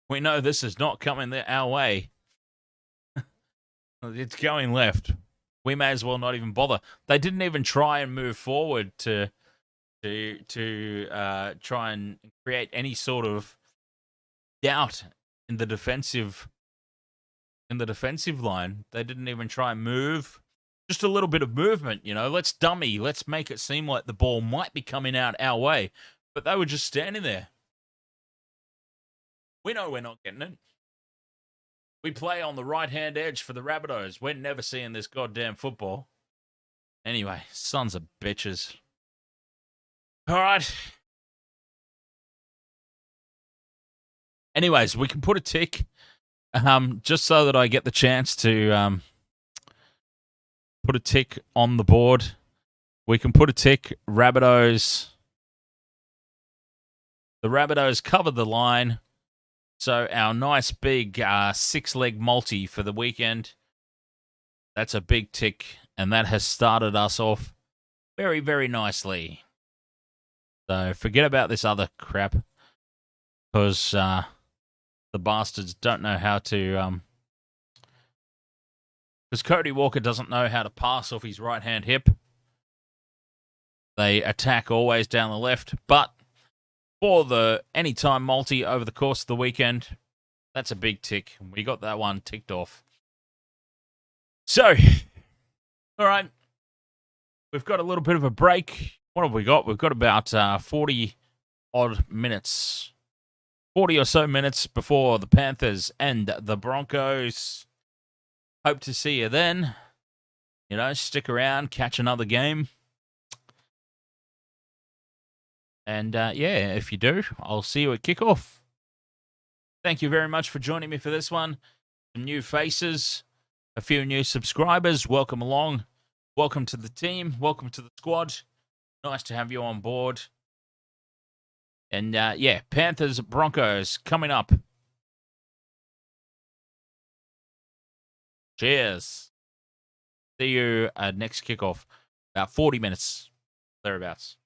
We know this is not coming our way. It's going left. We may as well not even bother. They didn't even try and move forward to try and create any sort of doubt in the defensive line. They didn't even try and move. Just a little bit of movement, you know. Let's dummy. Let's make it seem like the ball might be coming out our way. But they were just standing there. We know we're not getting it. We play on the right-hand edge for the Rabbitohs. We're never seeing this goddamn football. Anyway, sons of bitches. All right. Anyways, we can put a tick, just so that I get the chance to put a tick on the board. We can put a tick. Rabbitohs. The Rabbitohs covered the line. So our nice big 6-leg multi for the weekend. That's a big tick, and that has started us off very, very nicely. So forget about this other crap, because the bastards don't know how to... Because Cody Walker doesn't know how to pass off his right-hand hip. They attack always down the left, but for the anytime multi over the course of the weekend, that's a big tick. We got that one ticked off. So, all right, we've got a little bit of a break. What have we got? We've got about 40-odd minutes. 40 or so minutes before the Panthers and the Broncos. Hope to see you then. You know, stick around, catch another game. And, yeah, if you do, I'll see you at kickoff. Thank you very much for joining me for this one. Some new faces, a few new subscribers. Welcome along. Welcome to the team. Welcome to the squad. Nice to have you on board. And, yeah, Panthers, Broncos coming up. Cheers. See you next kickoff. About 40 minutes, thereabouts.